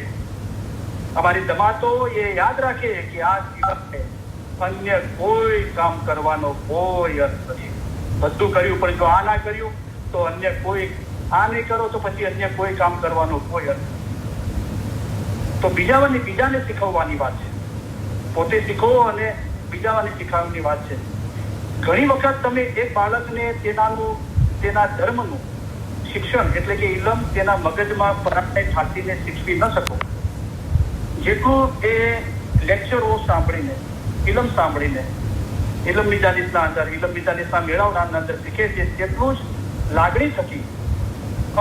અમારી જમાતો એ યાદ રાખે કે આ જીવનને અન્ય કોઈ કામ કરવાનો કોઈ અર્થ નથી. બધું કર્યું પણ જો આ ના કર્યું તો અન્ય કોઈ, આ નહીં કરો તો પછી અન્ય કોઈ કામ કરવાનો કોઈ અર્થ નથી. તો બીજાને શીખવવાની વાત છે. પોતે શીખવો અને બીજાને શીખવવાની વાત છે. ઘણી વખત તમે એક બાળકને તેના ધર્મનું શિક્ષણ એટલે કે ઇલમ તેના મગજમાં પરાણે ઠાકીને શીખવી ન શકો, જેટલું એ લેક્ચરો સાંભળીને, ઇલમ સાંભળીને, ઇલમ નિજાલિસના અંદર, ઇલમ નિજાલિસના મેળાવના અંદર શીખે છે, તેટલું જ લાગણી થકી,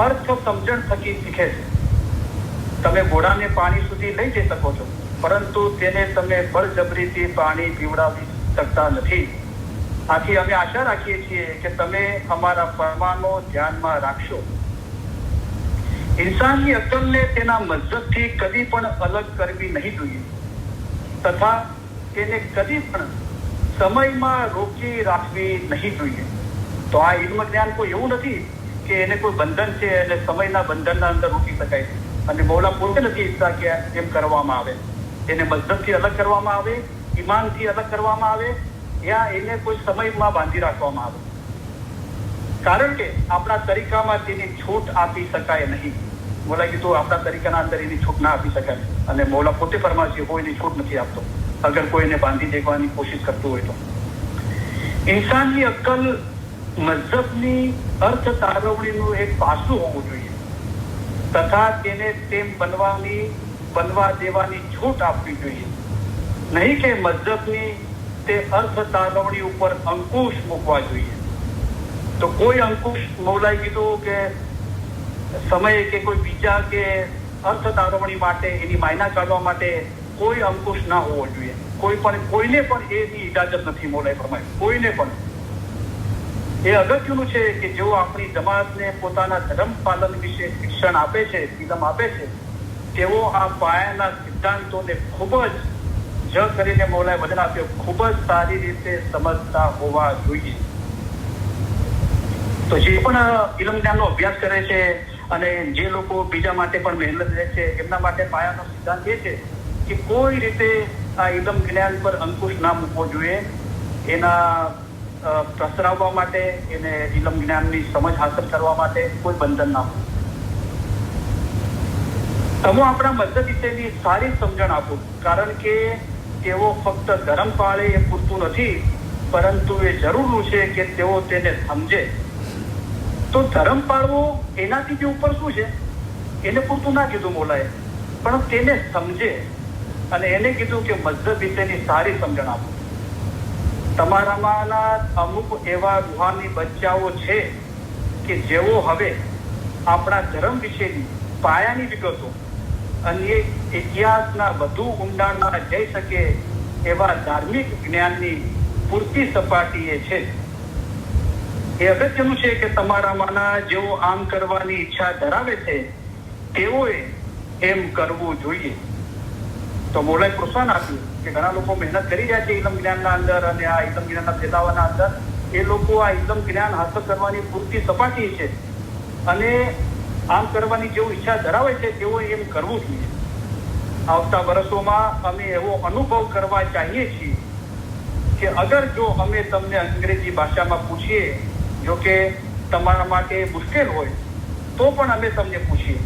અર્થ સમજણ થકી શીખે છે. તમે ઘોડાને પાણી સુધી લઈ જઈ શકો છો, પરંતુ તેને તમે બળજબરીથી પાણી પીવડાવી શકતા નથી. આથી અમે આશા રાખીએ છીએ કે તમે અમારા ફરમાનો ધ્યાનમાં રાખશો. ઇન્સાનની અક્કલને તેના મઝહબથી કદી પણ અલગ કરવી નહીં જોઈએ, તથા તેને કદી પણ સમયમાં રોકી રાખવી નહીં જોઈએ. તો આ ઇલ્મ જ્ઞાન કોઈ એવું નથી કે એને કોઈ બંધન છે અને સમયના બંધનના અંદર રોકી શકાય. અને મૌલા પોતે નથી ઈચ્છતા કે એમ કરવામાં આવે. એને મઝહબથી અલગ કરવામાં આવે, ઈમાનથી અલગ કરવામાં આવે, યા એને કોઈ સમયમાં બાંધી રાખવામાં આવે. કારણ કે આપણા તરીકામાં તેની છૂટ આપી શકાય નહીં. મૌલા કીધું આપણા તરીકાના અંદર એની છૂટ ના આપી શકાય. અને મૌલા પોતે ફરમાશે કોઈની છૂટ નથી આપતો અગર કોઈને બાંધી દેવાની કોશિશ કરતું હોય તો. ઇન્સાનની અક્કલ મઝહબની અર્થ તારવણીનું એક પાસું હોવું જોઈએ, તથા તેને તેમ બનવા દેવાની છૂટ આપવી જોઈએ. નહીં કે મઝહબની તે અર્થ તારવણી ઉપર અંકુશ મૂકવા જોઈએ. તો કોઈ અંકુશ મૌલાએ કીધું કે સમય કે કોઈ બીજા કે અર્થ તારવણી માટે, એની માયના કાઢવા માટે કોઈ અંકુશ ના હોવો જોઈએ. કોઈને પણ એની ઇજાજત નથી મૌલાએ ફરમાયું, કોઈને પણ. એ અગત્યનું છે કે જેઓ આપણી જમાતને પોતાના ધર્મ પાલન વિશે શિક્ષણ આપે છે, ઇલમ આપે છે, તેઓ આ પાયાના સિદ્ધાંતોને ખૂબ જ કરીને મૌલાએ વચન આપ્યો, ખૂબ જ સારી રીતે સમજતા હોવા જોઈએ. તો જે પણ ઇલમ જ્ઞાનનો અભ્યાસ કરે છે અને જે લોકો બીજા માટે પણ મહેનત રહે છે, એમના માટે પાયાનો સિદ્ધાંત એ છે કે કોઈ રીતે આ ઇલમ જ્ઞાન પર અંકુશ ના મૂકવો જોઈએ. એના પ્રસરાવવા માટે, એને ઇલમ જ્ઞાનની સમજ હાંસલ કરવા માટે કોઈ બંધન ના હોય. તમે આપણા મઝહબ વિશેની સારી સમજણ આપો, કારણ કે તેઓ ફક્ત ધર્મ પાળે એ પૂરતું નથી, પરંતુ એ જરૂરનું છે કે તેઓ તેને સમજે. તો ધર્મ પાળવો એનાથી બી ઉપર શું છે? એને પૂરતું ના કીધું મોલાએ, પણ તેને સમજે. અને એને કીધું કે મઝહબ વિશેની સારી સમજણ આપો. તમારામાંના અમુક એવા રૂહાની બચ્ચાઓ છે કે જેઓ હવે આપણા ધર્મ વિશેની પાયાની વિગતો અને ઇતિહાસના વધુ ઊંડાણમાં જઈ શકે એવા ધાર્મિક જ્ઞાનની પૂરતી સપાટીએ છે. એ અગત્યનું છે કે તમારામાંના જેઓ આમ કરવાની ઈચ્છા ધરાવે છે તેઓએ એમ કરવું જોઈએ. તો મોલાએ પ્રોત્સાહન આપ્યું કે ઘણા લોકો મહેનત કરી રહ્યા છે ઇલમ જ્ઞાનના અંદર અને આ ઇલમ જ્ઞાનના ફેલાવાના અંદર. એ લોકો આ ઇલમ જ્ઞાન હાંસલ કરવાની પૂરતી સપાટી છે અને આમ કરવાની જેઓ ઈચ્છા ધરાવે છે તેઓ એમ કરવું જોઈએ. આવતા વર્ષોમાં અમે એવો અનુભવ કરવા ચાહીએ છીએ કે અગર જો અમે તમને અંગ્રેજી ભાષામાં પૂછીએ, જો કે તમારા માટે મુશ્કેલ હોય તો પણ અમે તમને પૂછીએ,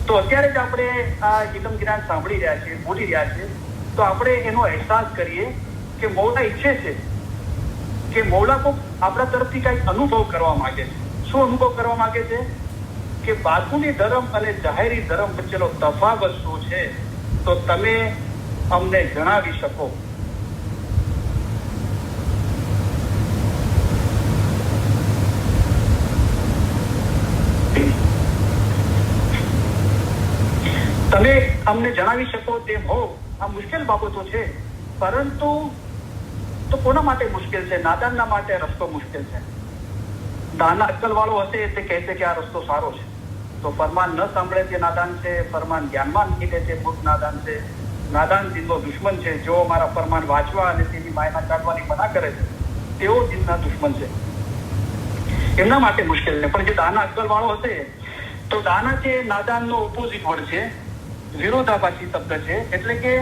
તો અત્યારે જ આપણે આ ઇલમ જ્ઞાન સાંભળી રહ્યા છીએ, બોલી રહ્યા છીએ, તો આપણે એનો અહેસાસ કરીએ કે મૌલા ઈચ્છે છે કે મૌલા કોઈ આપણા તરફથી કંઈક અનુભવ કરવા માંગે છે. શું અનુભવ કરવા માંગે છે? કે બાતુની ધર્મ અને જાહેરી ધર્મ વચ્ચેનો તફાવત શું છે, તો તમે અમને જણાવી શકો. તમે અમને જણાવી શકો તેમ હો. આ મુશ્કેલ બાબતો છે, પરંતુ તો કોના માટે મુશ્કેલ છે? નાદાનના માટે રસ્તો મુશ્કેલ છે. દાના અક્કલ વાળો હશે તે કહેશે કે આ રસ્તો સારો છે. તો ફરમાન ન સાંભળે તે નાદાન છે, ફરમાન ધ્યાનમાં નહીં લે તે મૂર્ખ નાદાન છે. નાદાન દિનનો દુશ્મન છે. જેઓ મારા ફરમાન વાંચવા અને તેની માયના કાઢવાની મના કરે છે તેઓ દિનના દુશ્મન છે. એમના માટે મુશ્કેલ છે. પણ જે દાના અક્કલ વાળો હશે, તો દાના છે નાદાનનો ઓપોઝિટ વર્ડ છે, વિરોધાભાસી શબ્દ છે. એટલે કે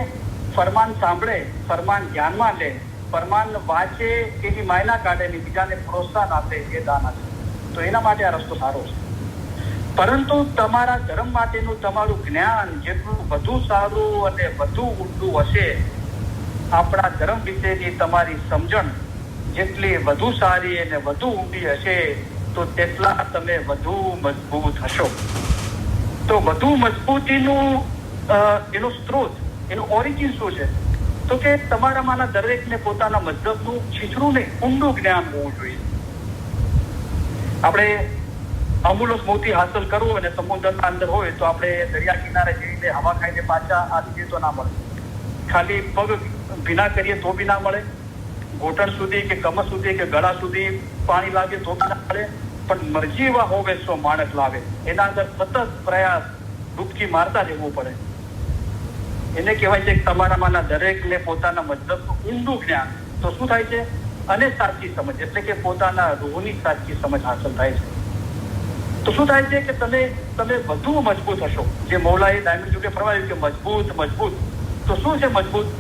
ફરમાન સાંભળે, ફરમાન ધ્યાનમાં લે, ફરમાન વાંચે, એની માયના કાઢે, બીજાને પ્રોત્સાહન આપે, એ દાના છે. તો એના માટે આ રસ્તો સારો છે. પરંતુ તમારા ધર્મ માટેનું તમારું જ્ઞાન જેટલું વધુ સારું અને વધુ ઊંડું હશે, આપણા ધર્મ વિશેની તમારી સમજણ જેટલી વધુ સારી અને વધુ ઊંડી હશે, તો તેટલા તમે વધુ મજબૂત હશો. તો વધુ મજબૂતીનું એનો સ્ત્રોત, એનું ઓરિજિન શું છે? તો કે તમારામાંના દરેકને પોતાના મઝહબનું છીછરું નહીં, ઊંડું જ્ઞાન હોવું જોઈએ. આપણે અમૂલ્ય મોતી હાંસલ કરવું અને સમુદ્રના અંદર હોય તો આપણે દરિયા કિનારે જઈને હવા ખાઈને પાછા આવી જઈએ તો ના મળે. ખાલી પગ ભીના કરીએ તો બી ના મળે. ઘોટણ સુધી કે કમર સુધી કે ગળા સુધી પાણી લાગે તો બી ના મળે. પણ મરજી એવા હોવે સો માણસ લાવે. એના અંદર સતત પ્રયાસ, ડૂબકી મારતા રહેવું પડે. એને કહેવાય છે કે તમારામાંના દરેકને પોતાના મઝહબનું ઊંડું જ્ઞાન. તો શું થાય છે? અને સાચી સમજ, એટલે કે પોતાના રૂહની સાચી સમજ હાંસલ થાય છે. તો શું થાય છે કે તમે વધુ મજબૂત હશો. જે મૌલાએ ડાયમંડ યુગે ફરમાવ્યું કે મજબૂત. તો શું છે મજબૂત?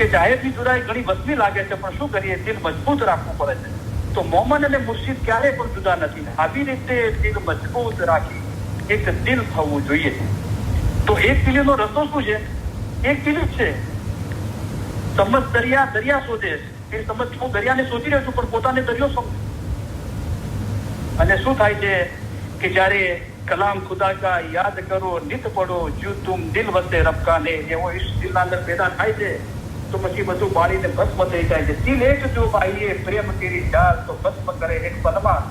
કે જાહેરની જુદાઈ ઘણી વસ્તી લાગે છે, પણ શું કરીએ? દિલ મજબૂત રાખવું પડે છે. તો મોમન અને મુર્શિદ ક્યારેય પણ જુદા નથી. આવી રીતે દિલ મજબૂત રાખી એક દિલ થવું જોઈએ. તો એક દિલનો રસ્તો શું છે? એક દિલ જ છે. સમજ દરિયા શોધે છે. એ સમજ હું દરિયાને શોધી રહ્યો છું, પણ પોતાને દરિયો સમજ. અને શું થાય છે કે જ્યારે કલામ ખુદા કા યાદ કરો, નિત પડો, જો તુમ દિલ વસે રબ કા ને, એવો ઈશ્ક દિલના અંદર પેદા થાય છે, તો પછી બધું બાળીને ભસ્મ થઈ જાય છે. દિલ એક જો બાઈએ પ્રેમ તેરી જાત, તો ભસ્મ કરે એક પલમાં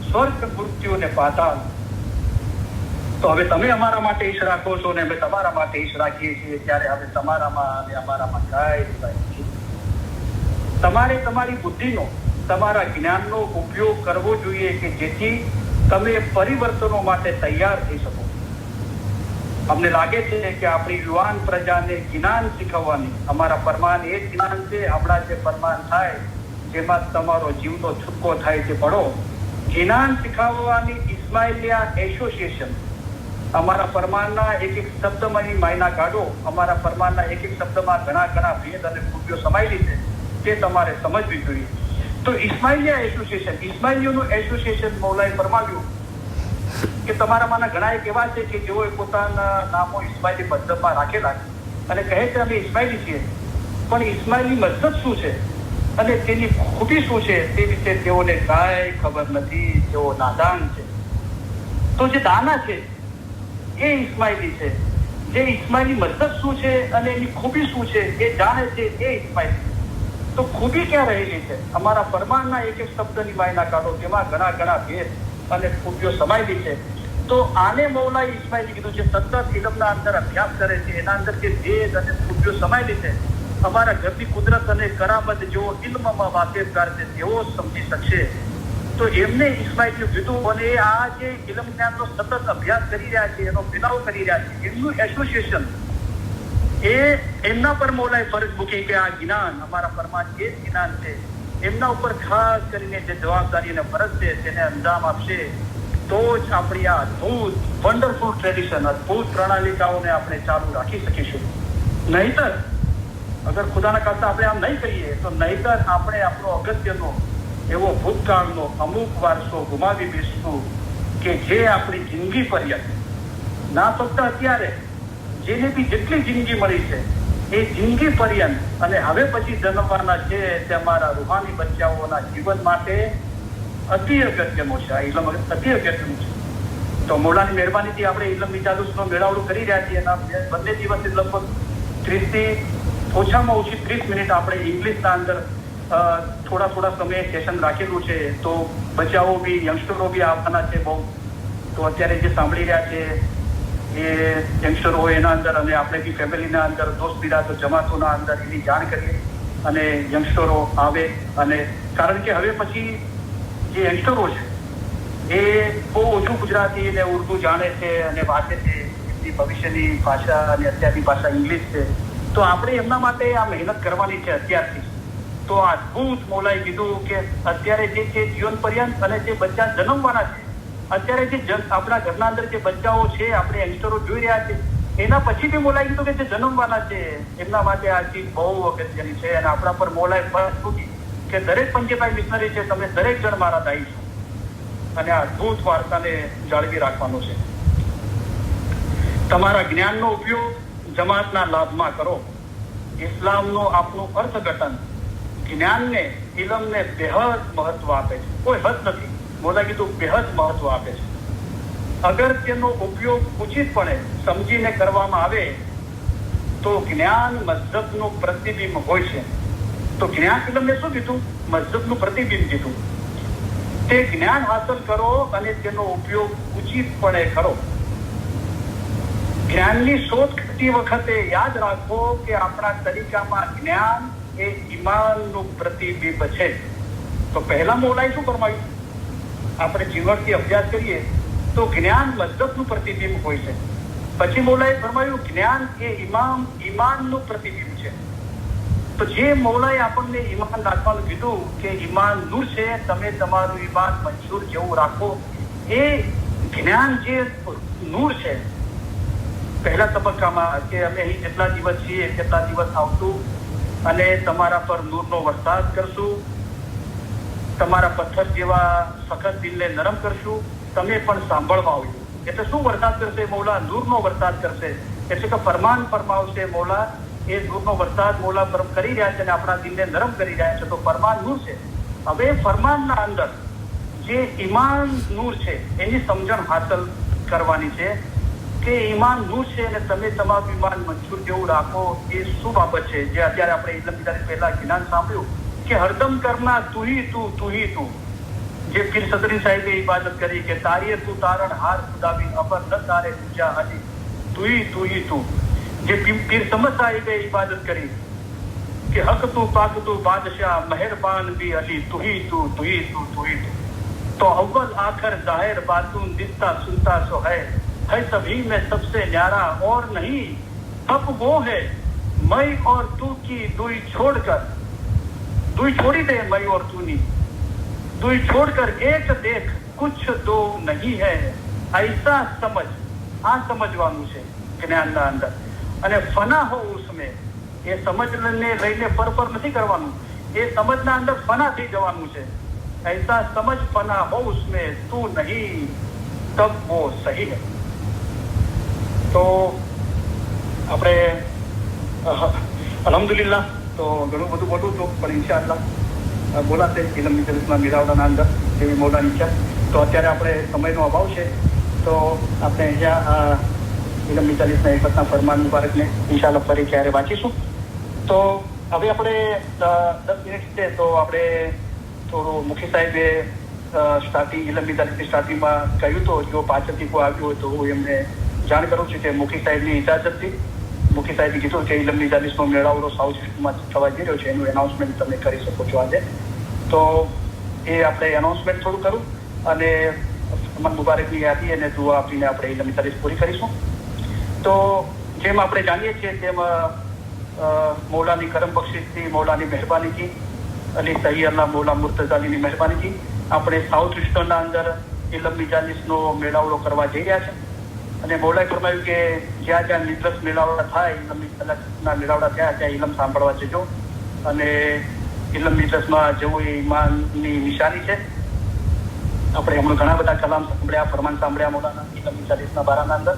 સ્વર્ગ મૃત્યુ ને પાતાળ. તો હવે તમે અમારા માટે ઈશ રાખો છો ને અમે તમારા માટે ઈશ રાખીએ છીએ. ત્યારે હવે તમારામાં અને અમારામાં કાંઈ તમારે તમારી બુદ્ધિનો, તમારા જ્ઞાનનો ઉપયોગ કરવો જોઈએ કે જેથી તમે પરિવર્તનો માટે તૈયાર થઈ શકો. અમને લાગે છે કે આપણી યુવાન પ્રજાને જ્ઞાન શીખવવાની અમારા ફરમાન એ જ જ્ઞાન છે. આપણા જે ફરમાન થાય જેમાં તમારો જીવનો છૂટકો થાય છે પડો. જ્ઞાન શીખવવાની ઇસ્માઇલિયા એસોસિએશન અમારા ફરમાનના એક શબ્દમાં માયના કાઢો. અમારા ફરમાનના એક શબ્દમાં ઘણા ભેદ અને ખૂબીઓ સમાયેલી છે, તે તમારે સમજવી જોઈએ. તો ઇસ્માઇલિયા એસોસિએશન, ઇસ્માઇલીઓનું એસોસિએશન મૌલાએ ફરમાવ્યું કે તમારામાંના ઘણા એક એવા છે કે જેઓએ પોતાના નામો ઇસ્માઇલી મઝહબમાં રાખેલા અને કહે છે અમે ઇસ્માઇલી છીએ, પણ ઇસ્માઇલી મસ્જિદ શું છે અને તેની ખૂબી શું છે તે વિશે તેઓને કાંઈ ખબર નથી. તેઓ નાદાન છે. તો જે દાના છે એ ઇસ્માઇલી છે. જે ઇસ્માઇલી મસ્જિદ શું છે અને એની ખૂબી શું છે એ જાણે છે એ ઇસ્માઇલી. તો ખૂબી ક્યાં રહેલી છે? અમારા ફરમાનના એક એક શબ્દની માયના કાઢો, તેમાં ઘણા ઘણા ભેદ અને ખૂબીઓ સમાયેલી છે. તો આને મૌલાએ ઇસ્માઇલી કીધું છે. સતત ઇલમના અંદર અભ્યાસ કરે છે, એના અંદર જે ભેદ અને ખૂબીઓ સમાયેલી છે, અમારા ઘરની કુદરત અને કરામત જેઓ ઇલ્મમાં વાકેફકાર છે તેઓ સમજી શકશે. તો એમને ઇસ્માઇલી કીધું. અને આ જે ઇલમ જ્ઞાનનો સતત અભ્યાસ કરી રહ્યા છે, એનો ફેલાવો કરી રહ્યા છે, એમનું એસોસિએશન એ એમના પર મૌલાએ ફરજ મૂકી કે આ જ્ઞાન અમારા ફરમાન એ જ જ્ઞાન છે. એમના ઉપર ખાસ કરીને જે જવાબદારી અને ફરજ છે તેને અંજામ આપશે તો જ આપણી આ અદભુત વન્ડરફુલ ટ્રેડિશન, અદભુત પ્રણાલિકાઓને આપણે ચાલુ રાખી શકીશું. નહીતર અગર ખુદાના ખાસ્તા આપણે આમ નહીં કરીએ તો નહીતર આપણે આપણો અગત્યનો એવો ભૂતકાળનો અમુક વારસો ગુમાવી બેસશું કે જે આપણી જિંદગી પર્યંત, ના ફક્ત અત્યારે, જેને બી જેટલી જિંદગી મળી છે એ જિંદગી પર્યંત અને હવે પછી જન્મવાના છે તે અમારા રૂહાની બચ્ચાઓના જીવન માટે અતિ અગત્યનું છે. આ ઇલમ અતિ અગત્યનું છે. તો મૌલાની મહેરબાનીથી આપણે ઇલમ મિજાદુસનો મેળાવડું કરી રહ્યા છીએ. એના બંને દિવસે લગભગ 30 થી ઓછામાં ઓછી 30 મિનિટ આપણે ઇંગ્લિશના અંદર થોડા સમયે સેશન રાખેલું છે. તો બચ્ચાઓ બી, યંગસ્ટરો બી આવવાના છે બહુ. તો અત્યારે જે સાંભળી રહ્યા છે એ યંગસ્ટરો એના અંદર અને આપણે બી ફેમિલીના અંદર દોસ્ત બિરાતો જમાતોના અંદર એની જાણ કરીએ અને યંગસ્ટરો આવે. અને કારણ કે હવે પછી જે યંગસ્ટરો છે એ બહુ ઓછું ગુજરાતી અને ઉર્દુ જાણે છે અને વાંચે છે. એમની ભવિષ્યની ભાષા અને અત્યારની ભાષા ઇંગ્લિશ છે. તો આપણે એમના માટે આ મહેનત કરવાની છે અત્યારથી. તો આ અદભુત મૌલાએ કીધું કે અત્યારે જે છે જીવન પર્યંત અને જે બચ્ચા જન્મવાના છે, અત્યારે જે આપણા ઘરના અંદર જે બચ્ચાઓ છે, આપણે યંગસ્ટરો જોઈ રહ્યા છે, એના પછી બી મૌલાએ કીધું કે જે જન્મવાના છે એમના માટે આ ચીજ બહુ અગત્યની છે. અને આપણા પર મૌલાએ ફરજ મૂકી કે દરેક પંચેભાઈ મિશનરી છે, તમે દરેક જણ મારા દાઈ છો અને આ અદભુત વાર્તાને જાળવી રાખવાનો છે. તમારા જ્ઞાનનો ઉપયોગ જમાતના લાભમાં કરો. ઇસ્લામનું આપણું અર્થઘટન જ્ઞાનને, ઇલમને બેહદ મહત્વ આપે છે. કોઈ હદ નથી. મૌલાએ કીધું બેહદ મહત્વ આપે છે. અગર તેનો ઉપયોગ ઉચિતપણે સમજીને કરવામાં આવે તો જ્ઞાન મઝહબનું પ્રતિબિંબ હોય છે. તો જ્ઞાન ઇલમને શું કીધું? મઝહબનું પ્રતિબિંબ કીધું. તે જ્ઞાન હાંસલ કરો અને તેનો ઉપયોગ ઉચિતપણે કરો. જ્ઞાનની શોધ કરતી વખતે યાદ રાખો કે આપણા તરીકામાં જ્ઞાન એ ઈમાનનું પ્રતિબિંબ છે. તો પહેલા મૌલાએ શું ફરમાયું? આપણે જીવનથી અભ્યાસ કરીએ તો જ્ઞાન મઝહબનું પ્રતિબિંબ હોય છે. પછી મૌલાએ ફરમાયું જ્ઞાન એ ઈમાનનું પ્રતિબિંબ છે. તો જે મૌલાએ આપણને ઈમાન રાખવાનું કીધું કે ઈમાન નૂર છે, તમે તમારું ઈમાન મંજૂર જેવું રાખો. એ જ્ઞાન જે નૂર છે પહેલા તબક્કામાં કે અમે અહીં જેટલા દિવસ છીએ કેટલા દિવસ આવશું અને તમારા પર નૂરનો વરસાદ કરશું, તમારા પથ્થર જેવા સખત દિલને નરમ કરશું, તમે પણ સાંભળવા આવ્યું. એટલે શું વરસાદ કરશે મૌલા? નૂરનો વરસાદ કરશે. એટલે કે ફરમાન ફરમાવશે મૌલા. એ નૂરનો વરસાદ મૌલા પર કરી રહ્યા છે અને આપણા દિલને નરમ કરી રહ્યા છે. તો ફરમાન નૂર છે. હવે ફરમાનના અંદર જે ઈમાન નૂર છે એની સમજણ હાંસલ કરવાની છે કે ઈમાન નૂર છે અને તમે તમારું ઈમાન મંજૂર જેવું રાખો. એ શું બાબત છે? જે અત્યારે આપણે ઇલમ વિચારી પહેલા જ્ઞાન સાંભળ્યું કે હરદમ કરના તું હી તું. જે પીર સદરી સાહેબે ઇબાદત કરી કે તારીએ તું તારણ હાર ખુદાવી અબર ન તારે પૂજા હજી તું હી તું. જે પીર સમદ સાહેબે ઇબાદત કરી કે હક તું પાક તું બાદશાહ મહેરબાન બી અલી તું હી તું. તો અવ્વલ આખર જાहिर बातूं दिखता सुनता सो है सभी में सबसे न्यारा और नहीं अब वो है मैं और तू की दुई छोड़ी दे मैं और तू ની दुई छोड़कर एक देख कुछ दो नहीं है ऐसा समझ. આ સમજવાનું છે જ્ઞાનના અંદર. અને ફના હો ઉસમે, એ સમજને લઈને પર નથી કરવાનું. એ સમજના અંદર ફના થઈ જવાનું છે. ऐसा समझ फना हो उसमें तू नहीं तब वो सही है. તો આપણે અલ્હમ્દુલિલ્લાહ તો ઘણું બધું બોલું છું, પણ ઇન્શાઅલ્લાહ બોલાશે ઇલમ મજલિસના મેળાવડાના અંદર એવી મોલાની ઈચ્છા. તો અત્યારે આપણે સમયનો અભાવ છે, તો આપણે અહીંયા ઇલમ મજલિસના એકતના ફરમાન મુબારકને ઇન્શાઅલ્લાહ ફરી ક્યારે વાંચીશું. તો હવે આપણે 10 મિનિટ છે, તો આપણે થોડું મુખી સાહેબે સ્ટાર્ટિંગ ઇલમ મજલિસની સ્ટાર્ટિંગમાં કહ્યું તો જો પાછળથી કોઈ આવ્યું હોય તો હું એમને જાણ કરું છું કે મુખી સાહેબની ઇજાજતથી મુખી સાહેબે કીધું કે ઇલમ મજલિસનો મેળાવડો સાઉથ ઇસ્ટમાં થવા જઈ રહ્યો છે, એનું એનાઉન્સમેન્ટ તમે કરી શકો છો આજે. તો એ આપણે એનાઉન્સમેન્ટ થોડું કરું અને ફરમાન મુબારકની યાદી અને દુઆ આપીને આપણે ઇલમ મજલિસ પૂરી કરીશું. તો જેમ આપણે જાણીએ છીએ તેમ મૌલાની કરમ બક્ષિસથી, મૌલાની મહેરબાનીથી, અલી સહી અલ્લાહ મૌલા મુર્તઝાલીની મહેરબાનીથી આપણે સાઉથ ઇસ્ટર્નના અંદર ઇલમ મજાલિસનો મેળાવડો કરવા જઈ રહ્યા છે. અને મૌલાએ ફરમાવ્યું કે જ્યાં જ્યાં નિદ્રસ મેળાવડા થાય, ઇલમ મજાલિસના મેળાવડા થયા ત્યાં ઇલમ સાંભળવા જજો. અને ઇલમ મજલિસમાં જવું એ ઈમાનની નિશાની છે. આપણે હમણાં ઘણા બધા કલામ સાંભળ્યા, ફરમાન સાંભળ્યા મૌલાના ઇલમ મજાલિસના બારાના અંદર.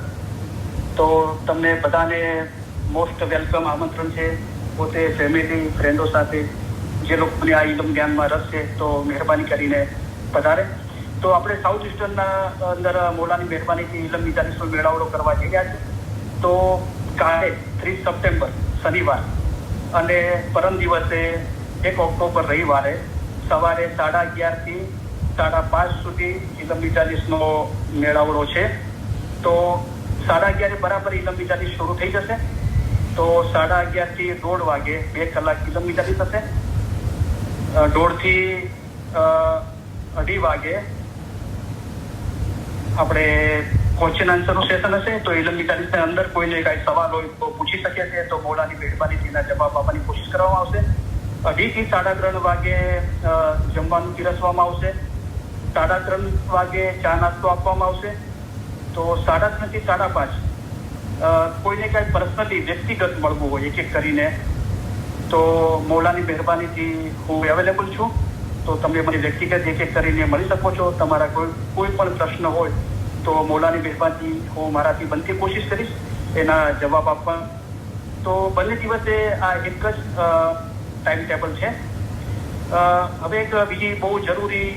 તો તમને બધાને મોસ્ટ વેલકમ આમંત્રણ છે. પોતે ફેમિલી ફ્રેન્ડો સાથે જે લોકોને આ ઇલમ જ્ઞાનમાં રસ છે તો મહેરબાની કરીને પધારે. તો આપણે સાઉથ ઇસ્ટર્નના અંદર મૌલાની મહેરબાનીથી ઇલમ મજાલિસનો મેળાવડો કરવા જઈ રહ્યા છે. તો કાલે 30 સપ્ટેમ્બર શનિવાર અને પરમ દિવસે 1 ઓક્ટોબર રવિવારે સવારે 11:30 થી 5:30 સુધી ઇલમ મજાલિસનો મેળાવડો છે. તો 11:30 બરાબર ઇલમ મજાલિસ શરૂ થઈ જશે. તો 11:30 થી 1:30 વાગે 2 કલાક ઇલમ મજાલિસ હશે. 1:30 થી 2:30 વાગે આપણે ક્વેશ્ચન આન્સરનું સેશન હશે. તો ઇલમ મજાલિસની અંદર કોઈને કાંઈ સવાલ હોય તો પૂછી શકે છે, તો મૌલાની મહેરબાનીથી એના જવાબ આપવાની કોશિશ કરવામાં આવશે. 2:30 થી 3:30 વાગે જમવાનું પીરસવામાં આવશે. 3:30 વાગે ચા નાસ્તો આપવામાં આવશે. તો 3:30 થી 5:30 કોઈને કાંઈ પર્સનલી વ્યક્તિગત મળવું હોય એક એક કરીને તો મૌલાની મહેરબાનીથી હું અવેલેબલ છું. તો તમે મને વ્યક્તિગત એક એક કરીને મળી શકો છો. તમારા કોઈ પણ પ્રશ્ન હોય તો મૌલાની મહેરબાનીથી હું મારાથી બનતી કોશિશ કરીશ એના જવાબ આપવા. તો બંને દિવસે આ એક જ ટાઈમ ટેબલ છે. હવે એક બીજી બહુ જરૂરી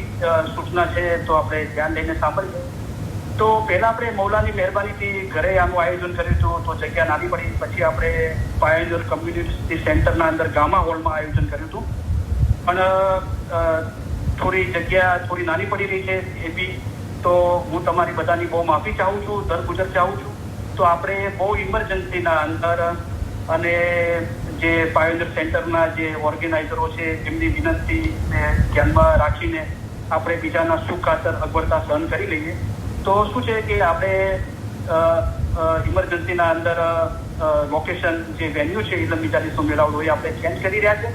સૂચના છે, તો આપણે ધ્યાન લઈને સાંભળીએ. તો પહેલાં આપણે મૌલાની મહેરબાનીથી ઘરે આનું આયોજન કર્યું હતું, તો જગ્યા નાની પડી. પછી આપણે પાયોનિયર કમ્યુનિટી સેન્ટરના અંદર ગામા હોલમાં આયોજન કર્યું હતું, પણ થોડી જગ્યા થોડી નાની પડી રહી છે એ બી. તો હું તમારી બધાની બહુ માફી ચાહું છું, દરગુજર ચાહું છું. તો આપણે બહુ ઇમરજન્સીના અંદર અને જે પાયોનિયર સેન્ટરના જે ઓર્ગેનાઇઝરો છે એમની વિનંતીને ધ્યાનમાં રાખીને આપણે બીજાના સુખ ખાતર અગવડતા સહન કરી લઈએ. તો શું છે કે આપણે ઇમરજન્સીના અંદર લોકેશન જે વેન્યુ છે ઇલમ મજાલિસનો મેળાવડો એ આપણે ચેન્જ કરી રહ્યા છે,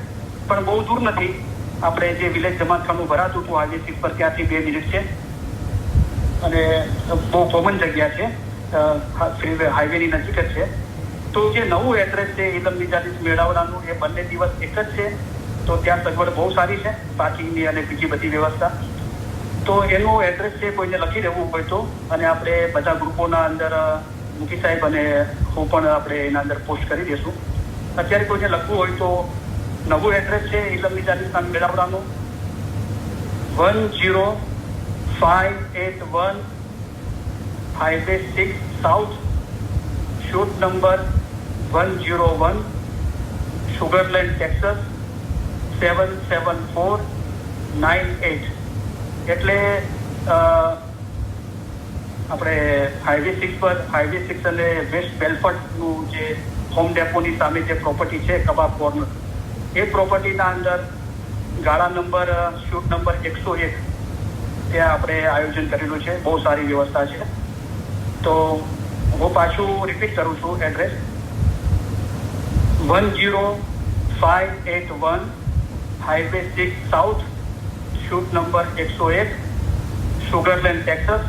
પણ બહુ દૂર નથી. આપણે જે વિલેજ જમાતખાનું ભરાતું હતું હાઈવે 6 પર, ત્યાંથી 2 મિનિટ છે અને બહુ કોમન જગ્યા છે, ફ્રીવે હાઈવેની નજીક જ છે. તો જે નવું એડ્રેસ છે ઇલમ મજાલિસ મેળાવડાનું એ બંને દિવસ એક જ છે. તો ત્યાં સગવડ બહુ સારી છે, પાર્કિંગની અને બીજી બધી વ્યવસ્થા. તો એનું એડ્રેસ છે કોઈને લખી લેવું હોય તો, અને આપણે બધા ગ્રુપોના અંદર મુખી સાહેબ અને હું પણ આપણે એના અંદર પોસ્ટ કરી દઈશું. અત્યારે કોઈને લખવું હોય તો નવું એડ્રેસ છે ઇલમ મજાલિસના મેળાવડાનું 10581 highway 6 south, suite number 101, Sugar Land Texas 77498. એટલે આપણે હાઈવે 6 પર, હાઈવે 6 અને વેસ્ટ બેલફર્ટનું જે હોમ ડેપોની સામે જે પ્રોપર્ટી છે કબાબ કોર્નર, એ પ્રોપર્ટીના અંદર ગાળા નંબર શૂટ નંબર 101 ત્યાં આપણે આયોજન કરેલું છે. બહુ સારી વ્યવસ્થા છે. તો હું પાછું રિપીટ કરું છું address 10581 highway 6 south, suite number 101, Sugar Land Texas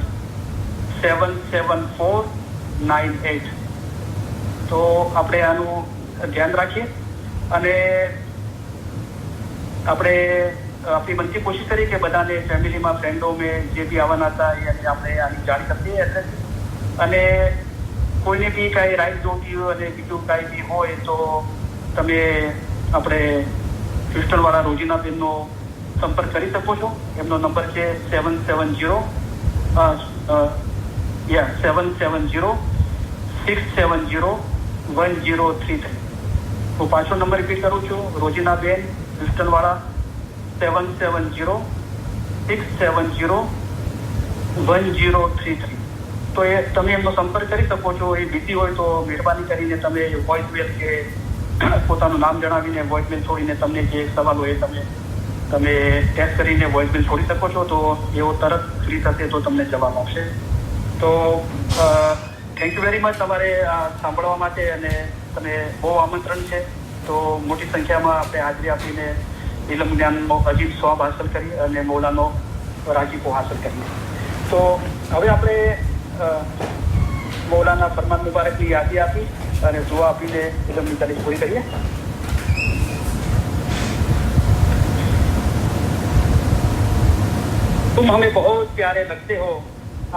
77498. તો આપણે આનું ધ્યાન રાખીએ અને આપણે આપણી બનતી કોશિશ કરી કે બધાને ફેમિલીમાં ફ્રેન્ડો મેં જે બી આવવાના હતા એને આપણે આની જાણ કરીએ એડ્રેસ. અને કોઈને બી કાંઈ રાઈટ જોતી હોય અને બીજું કાંઈ બી હોય તો તમે આપણે ક્રિસ્ટલવાળા રોજીનાબેનનો સંપર્ક કરી શકો છો. એમનો નંબર છે 770-670-1033. હું પાછો નંબર રિપીટ કરું છું. રોજીનાબેન ક્રિસ્ટલવાળા 770-670-1033. તો એ તમે એમનો સંપર્ક કરી શકો છો. એ બીજી હોય તો મહેરબાની કરીને તમે વોઇસમેલ કે પોતાનું નામ જણાવીને વોઇસમેલ છોડીને તમને જે સવાલ હોય તમે ટેક્સ્ટ કરીને વોઇસમેલ છોડી શકો છો. તો એવો તરત ફ્રી થશે તો તમને જવાબ આપશે. તો થેન્ક યુ વેરી મચ તમારે આ સાંભળવા માટે, અને તમે બહુ આમંત્રણ છે તો મોટી સંખ્યામાં આપણે હાજરી આપીને ઇલમ જ્ઞાનનો અજીબ સ્વાબ હાંસલ કરી અને મૌલાનો રાજીપો હાંસલ કરીએ. તો હવે આપણે મૌલાના ફરમાન મુબારકની યાદી આપી અને દુઆ આપીને ઇલમની તારીફ પૂરી કરીએ. तुम हमें बहुत प्यारे लगते हो,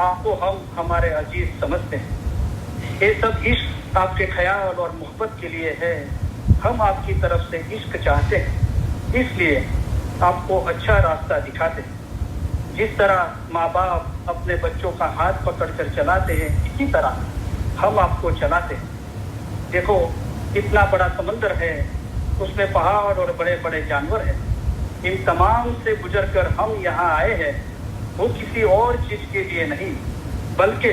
आपको हम हमारे अजीज समझते हैं. ये सब इश्क आपके ख्याल और मोहब्बत के लिए है. हम आपकी तरफ से इश्क चाहते हैं, इसलिए आपको अच्छा रास्ता दिखाते हैं. जिस तरह माँ बाप अपने बच्चों का हाथ पकड़कर चलाते हैं, इसी तरह हम आपको चलाते हैं. देखो इतना बड़ा समंदर है, उसमें पहाड़ और बड़े बड़े जानवर हैं. इन तमाम से गुजरकर हम यहाँ आए हैं, वो किसी और चीज के लिए नहीं, बल्कि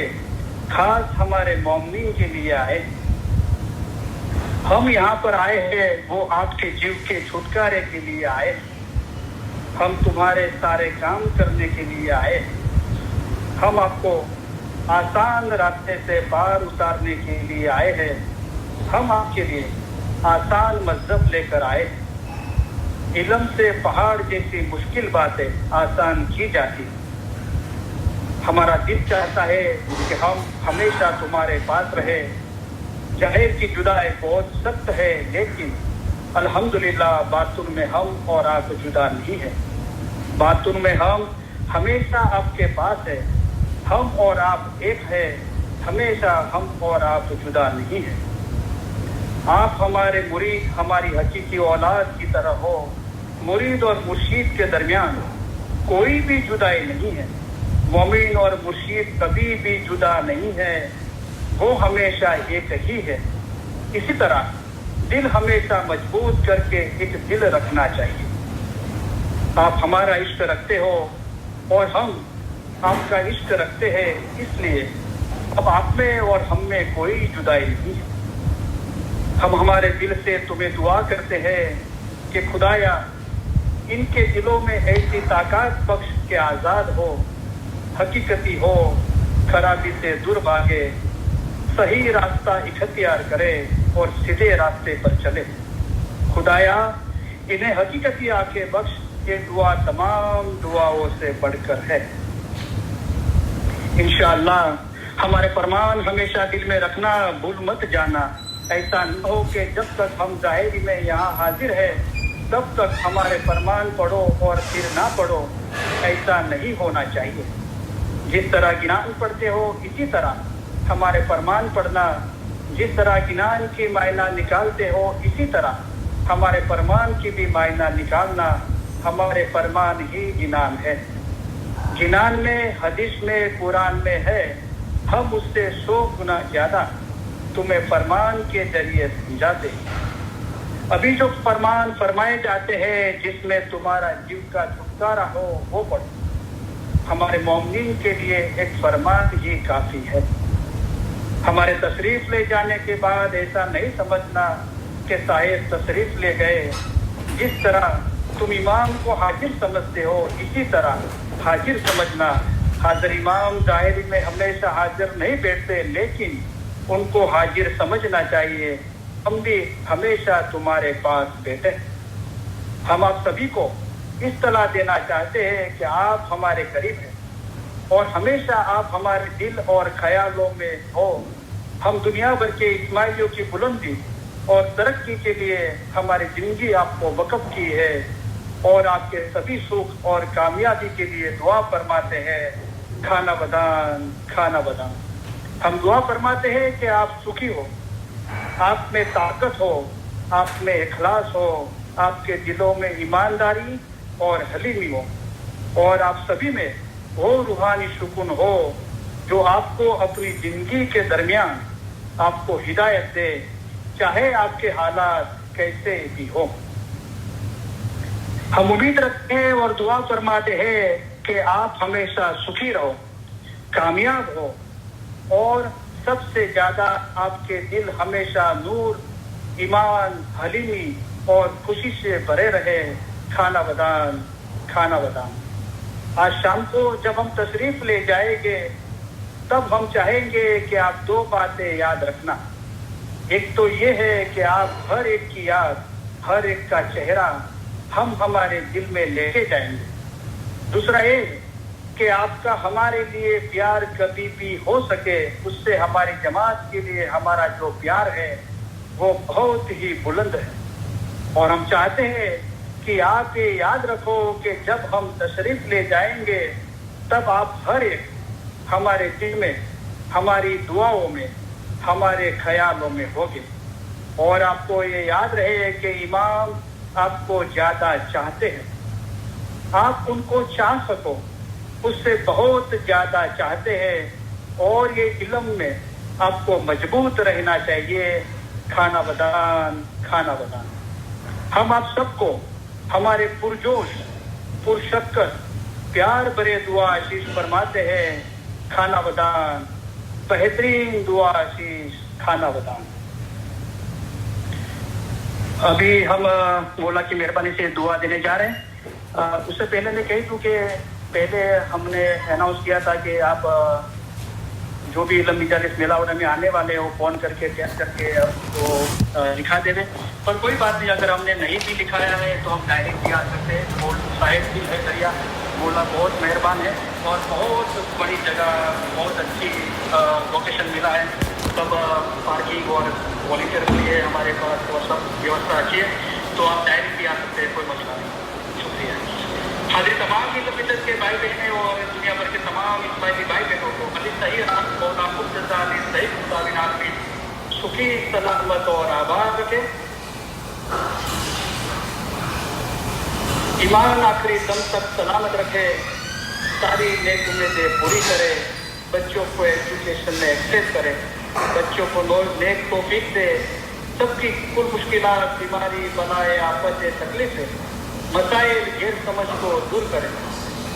खास हमारे मोमिन के लिए आए. हम यहाँ पर आए हैं, वो आपके जीव के छुटकारे के लिए आए. हम तुम्हारे सारे काम करने के लिए आए. हम आपको आसान रास्ते से पार उतारने के लिए आए हैं. हम आपके लिए आसान मजहब लेकर आए. इल्म से पहाड़ जैसी मुश्किल बातें आसान की जाती. हमारा दिल चाहता है कि हम हमेशा तुम्हारे पास रहे. जाहिर की जुदाई बहुत सख्त है, लेकिन अल्हम्दुलिल्लाह बातुन में हम और आप जुदा नहीं है. बातुन में हम हमेशा आपके पास है. हम और आप एक है, हमेशा हम और आप जुदा नहीं है. आप हमारे मुरीद हमारी हकीकी औलाद की तरह हो. मुरीद और मुर्शीद के दरमियान कोई भी जुदाई नहीं है. मोमिन और मुर्शीद कभी भी जुदा नहीं है, वो हमेशा एक ही है. इसी तरह दिल हमेशा मजबूत करके एक दिल रखना चाहिए. आप हमारा इश्क रखते हो और हम आपका इश्क रखते हैं, इसलिए अब आप में और हम में कोई जुदाई नहीं है. हम हमारे दिल से तुम्हें दुआ करते हैं कि खुदाया इनके दिलों में ऐसी ताकत बख्श के आज़ाद हो, हकीकती हो, खराबी से दूर भागे, सही रास्ता इख्तियार करे और सीधे रास्ते पर चले. खुदाया इन्हें हकीकती आंखें बख्श. ये दुआ तमाम दुआओं से बढ़कर है. इंशाअल्लाह हमारे फरमान हमेशा दिल में रखना, भूल मत जाना. ऐसा न हो कि जब तक हम ज़ाहिरी में यहाँ हाजिर है तब तक हमारे फरमान पढ़ो और फिर ना पढ़ो. ऐसा नहीं होना चाहिए. जिस तरह गिनान पढ़ते हो इसी तरह हमारे फरमान पढ़ना. जिस तरह गिनान की मायना निकालते हो इसी तरह हमारे फरमान की भी मायना निकालना. हमारे फरमान ही गिनान है. गिनान में, हदीस में, कुरान में है. हम उससे 100 गुना ज्यादा तुम्हें फरमान के जरिए समझाते. अभी जो फरमान फरमाए जाते हैं जिसमें तुम्हारा जीव का छुटकारा हो, वो पढ़ो. हमारे मोमिन के लिए एक फरमान ही काफी है. हमारे तशरीफ ले जाने के बाद ऐसा नहीं समझना कि साहिब तशरीफ ले गए. जिस तरह तुम इमाम को हाजिर समझते हो, इसी तरह हाजिर समझना. हाजिर इमाम ज़ाहिरी में हमेशा हाजिर नहीं बैठते, लेकिन उनको हाजिर समझना चाहिए. हम भी हमेशा तुम्हारे पास बैठे. हम आप सभी को इत्तला देना चाहते हैं कि आप हमारे करीब हैं और हमेशा आप हमारे दिल और ख्यालों में हो. हम दुनिया भर के इस्माइलियों की बुलंदी और तरक्की के लिए हमारी जिंदगी आपको वक़्फ़ की है और आपके सभी सुख और कामयाबी के लिए दुआ फरमाते हैं. खाना बदान, खाना बदान. हम दुआ फरमाते हैं कि आप सुखी हो, आप में ताकत हो, आप में इखलास हो, आपके दिलों में ईमानदारी और हलीमी हो, और आप सभी में वो रूहानी सुकून हो जो आपको अपनी जिंदगी के दरमियान आपको हिदायत दे, चाहे आपके हालात कैसे भी हो। हम उम्मीद रखते हैं और दुआ फरमाते हैं कि आप हमेशा सुखी रहो, कामयाब हो, और सबसे ज्यादा आपके दिल हमेशा नूर, ईमान, हलीमी और खुशी से भरे रहे। खाना बदान, खाना बदान। आज शाम को जब हम तशरीफ ले जाएंगे तब हम चाहेंगे कि आप दो बातें याद रखना। एक तो ये है कि आप हर एक की याद, हर एक का चेहरा हम हमारे दिल में लेके जाएंगे। दूसरा ये कि आपका हमारे लिए प्यार कभी भी हो सके, उससे हमारी जमात के लिए हमारा जो प्यार है वो बहुत ही बुलंद है। और हम चाहते हैं कि आप ये याद रखो कि जब हम तशरीफ ले जाएंगे तब आप हर एक हमारे दिल में, हमारी दुआओं में, हमारे ख्यालों में होगे। और आपको ये याद रहे कि इमाम आपको ज्यादा चाहते हैं, आप उनको चाह सको उससे बहुत ज्यादा चाहते हैं, और ये इल्म में आपको मजबूत रहना चाहिए। खाना बदान, खाना बदान। हम आप सबको हमारे पुरजोश, पुरशक्कत, प्यार भरे दुआ आशीष फरमाते हैं। खाना बदान, बेहतरीन दुआ आशीष, खाना बदान। अभी हम मौला की मेहरबानी से दुआ देने जा रहे हैं। उससे पहले मैं कही दूं कि पहले हमने अनाउंस किया था कि आप जो भी लंबी जालिस मेलावड़ा में आने वाले हो फोन करके टेक्स्ट करके उसको लिखा देवे। पर कोई बात नहीं, अगर हमने नहीं भी लिखाया है तो हम डायरेक्ट भी आ सकते हैं। और साहिब भी है दरिया, मौला बहुत मेहरबान है और बहुत बड़ी जगह, बहुत अच्छी लोकेशन मिला है। सब पार्किंग और वॉलंटियर के लिए हमारे पास और सब व्यवस्था अच्छी है, तो आप डायरेक्ट भी आ सकते हैं, कोई मसला नहीं। शुक्रिया। हाजिर तमाम मिलत के भाई बहनें और दुनिया भर के तमाम इस्माइली भाई बहनों को अली सही मौला मुख्तसा अली सही मुताबिन आमीन सुखी, सलामत और आबाद रखे। ईमान आखिरी दम तक सलामत रखे, सारी नेक उम्मीदें पूरी करे, बच्चों को एजुकेशन में एक्सेस करे, बच्चों को नेक तौफीक दे, सबकी कुल मुश्किलात, बीमारी, बलाए, आफत, तकलीफें, मसाइल, गैर समझ को दूर करे,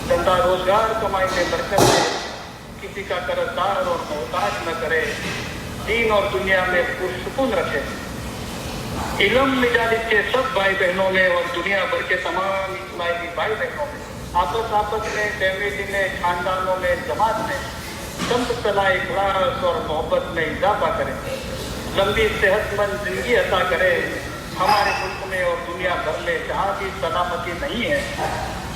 धंधा रोजगार कमाई में बरकत दे, किसी का कर्जदार और मोहताज न करे, दीन और दुनिया में पुरसुकून रखे। इल्म मिजालिस के सब भाई बहनों में और दुनिया भर के तमाम इस्माइली भाई बहनों में आपस में, फैमिली में, खानदानों में, जमात में संत सलाह, इखलास और मोहब्बत में इजाफा करे, लंबी सेहतमंद जिंदगी अता करे। हमारे मुल्क में और दुनिया भर में जहाँ भी सलामती नहीं है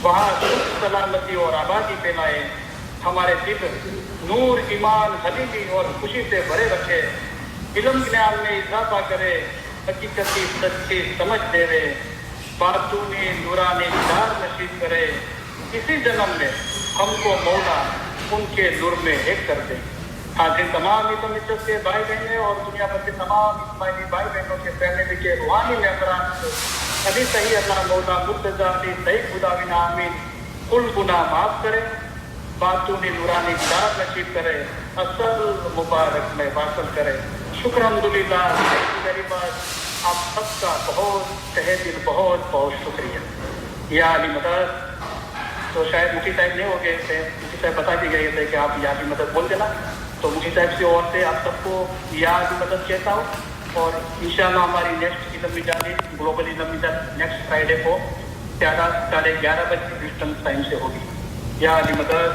वहाँ सुख, सलामती और आबादी फैलाए। हमारे दिल नूर, ईमान, हलीमी और खुशी से भरे रखे, इल्म ज्ञान में इजाफा करे, हकीकती सच्ची समझ देवे, बातूनी नूरानी दार नसीब करे। इसी जन्म में हमको मौला उनके नूर में एक कर दे। हाजिर तमाम इज्जत के भाई बहनें और दुनिया भर के तमाम इस्माइली भाई बहनों के फैमिली के रूहानी मेंबरान को अभी सही अल्लाह मौला मुर्तजा अली सही खुदाविन आमीन कुल गुनाह माफ करे, बातूनी नूरानी दार नसीब करे, असल मुबारक में वासल करे। शुक्र अल्हम्दुलिल्लाह। मेरी बात आप सबका बहुत तहे दिल बहुत बहुत शुक्रिया। या अली मदद तो शायद मुफ्ती साहब नहीं हो गए थे, मुफ्ती साहब बता के गए थे कि आप या अली मदद बोल देना, तो मुफ्ती साहब से और से आप सबको या अली मदद कहता हूँ। और इंशाल्लाह हमारी नेक्स्ट इल्म मिजालिस, ग्लोबल इल्म मिजालिस नेक्स्ट फ्राइडे को 11:30 बजे ईस्टर्न टाइम से होगी। या अली मदद।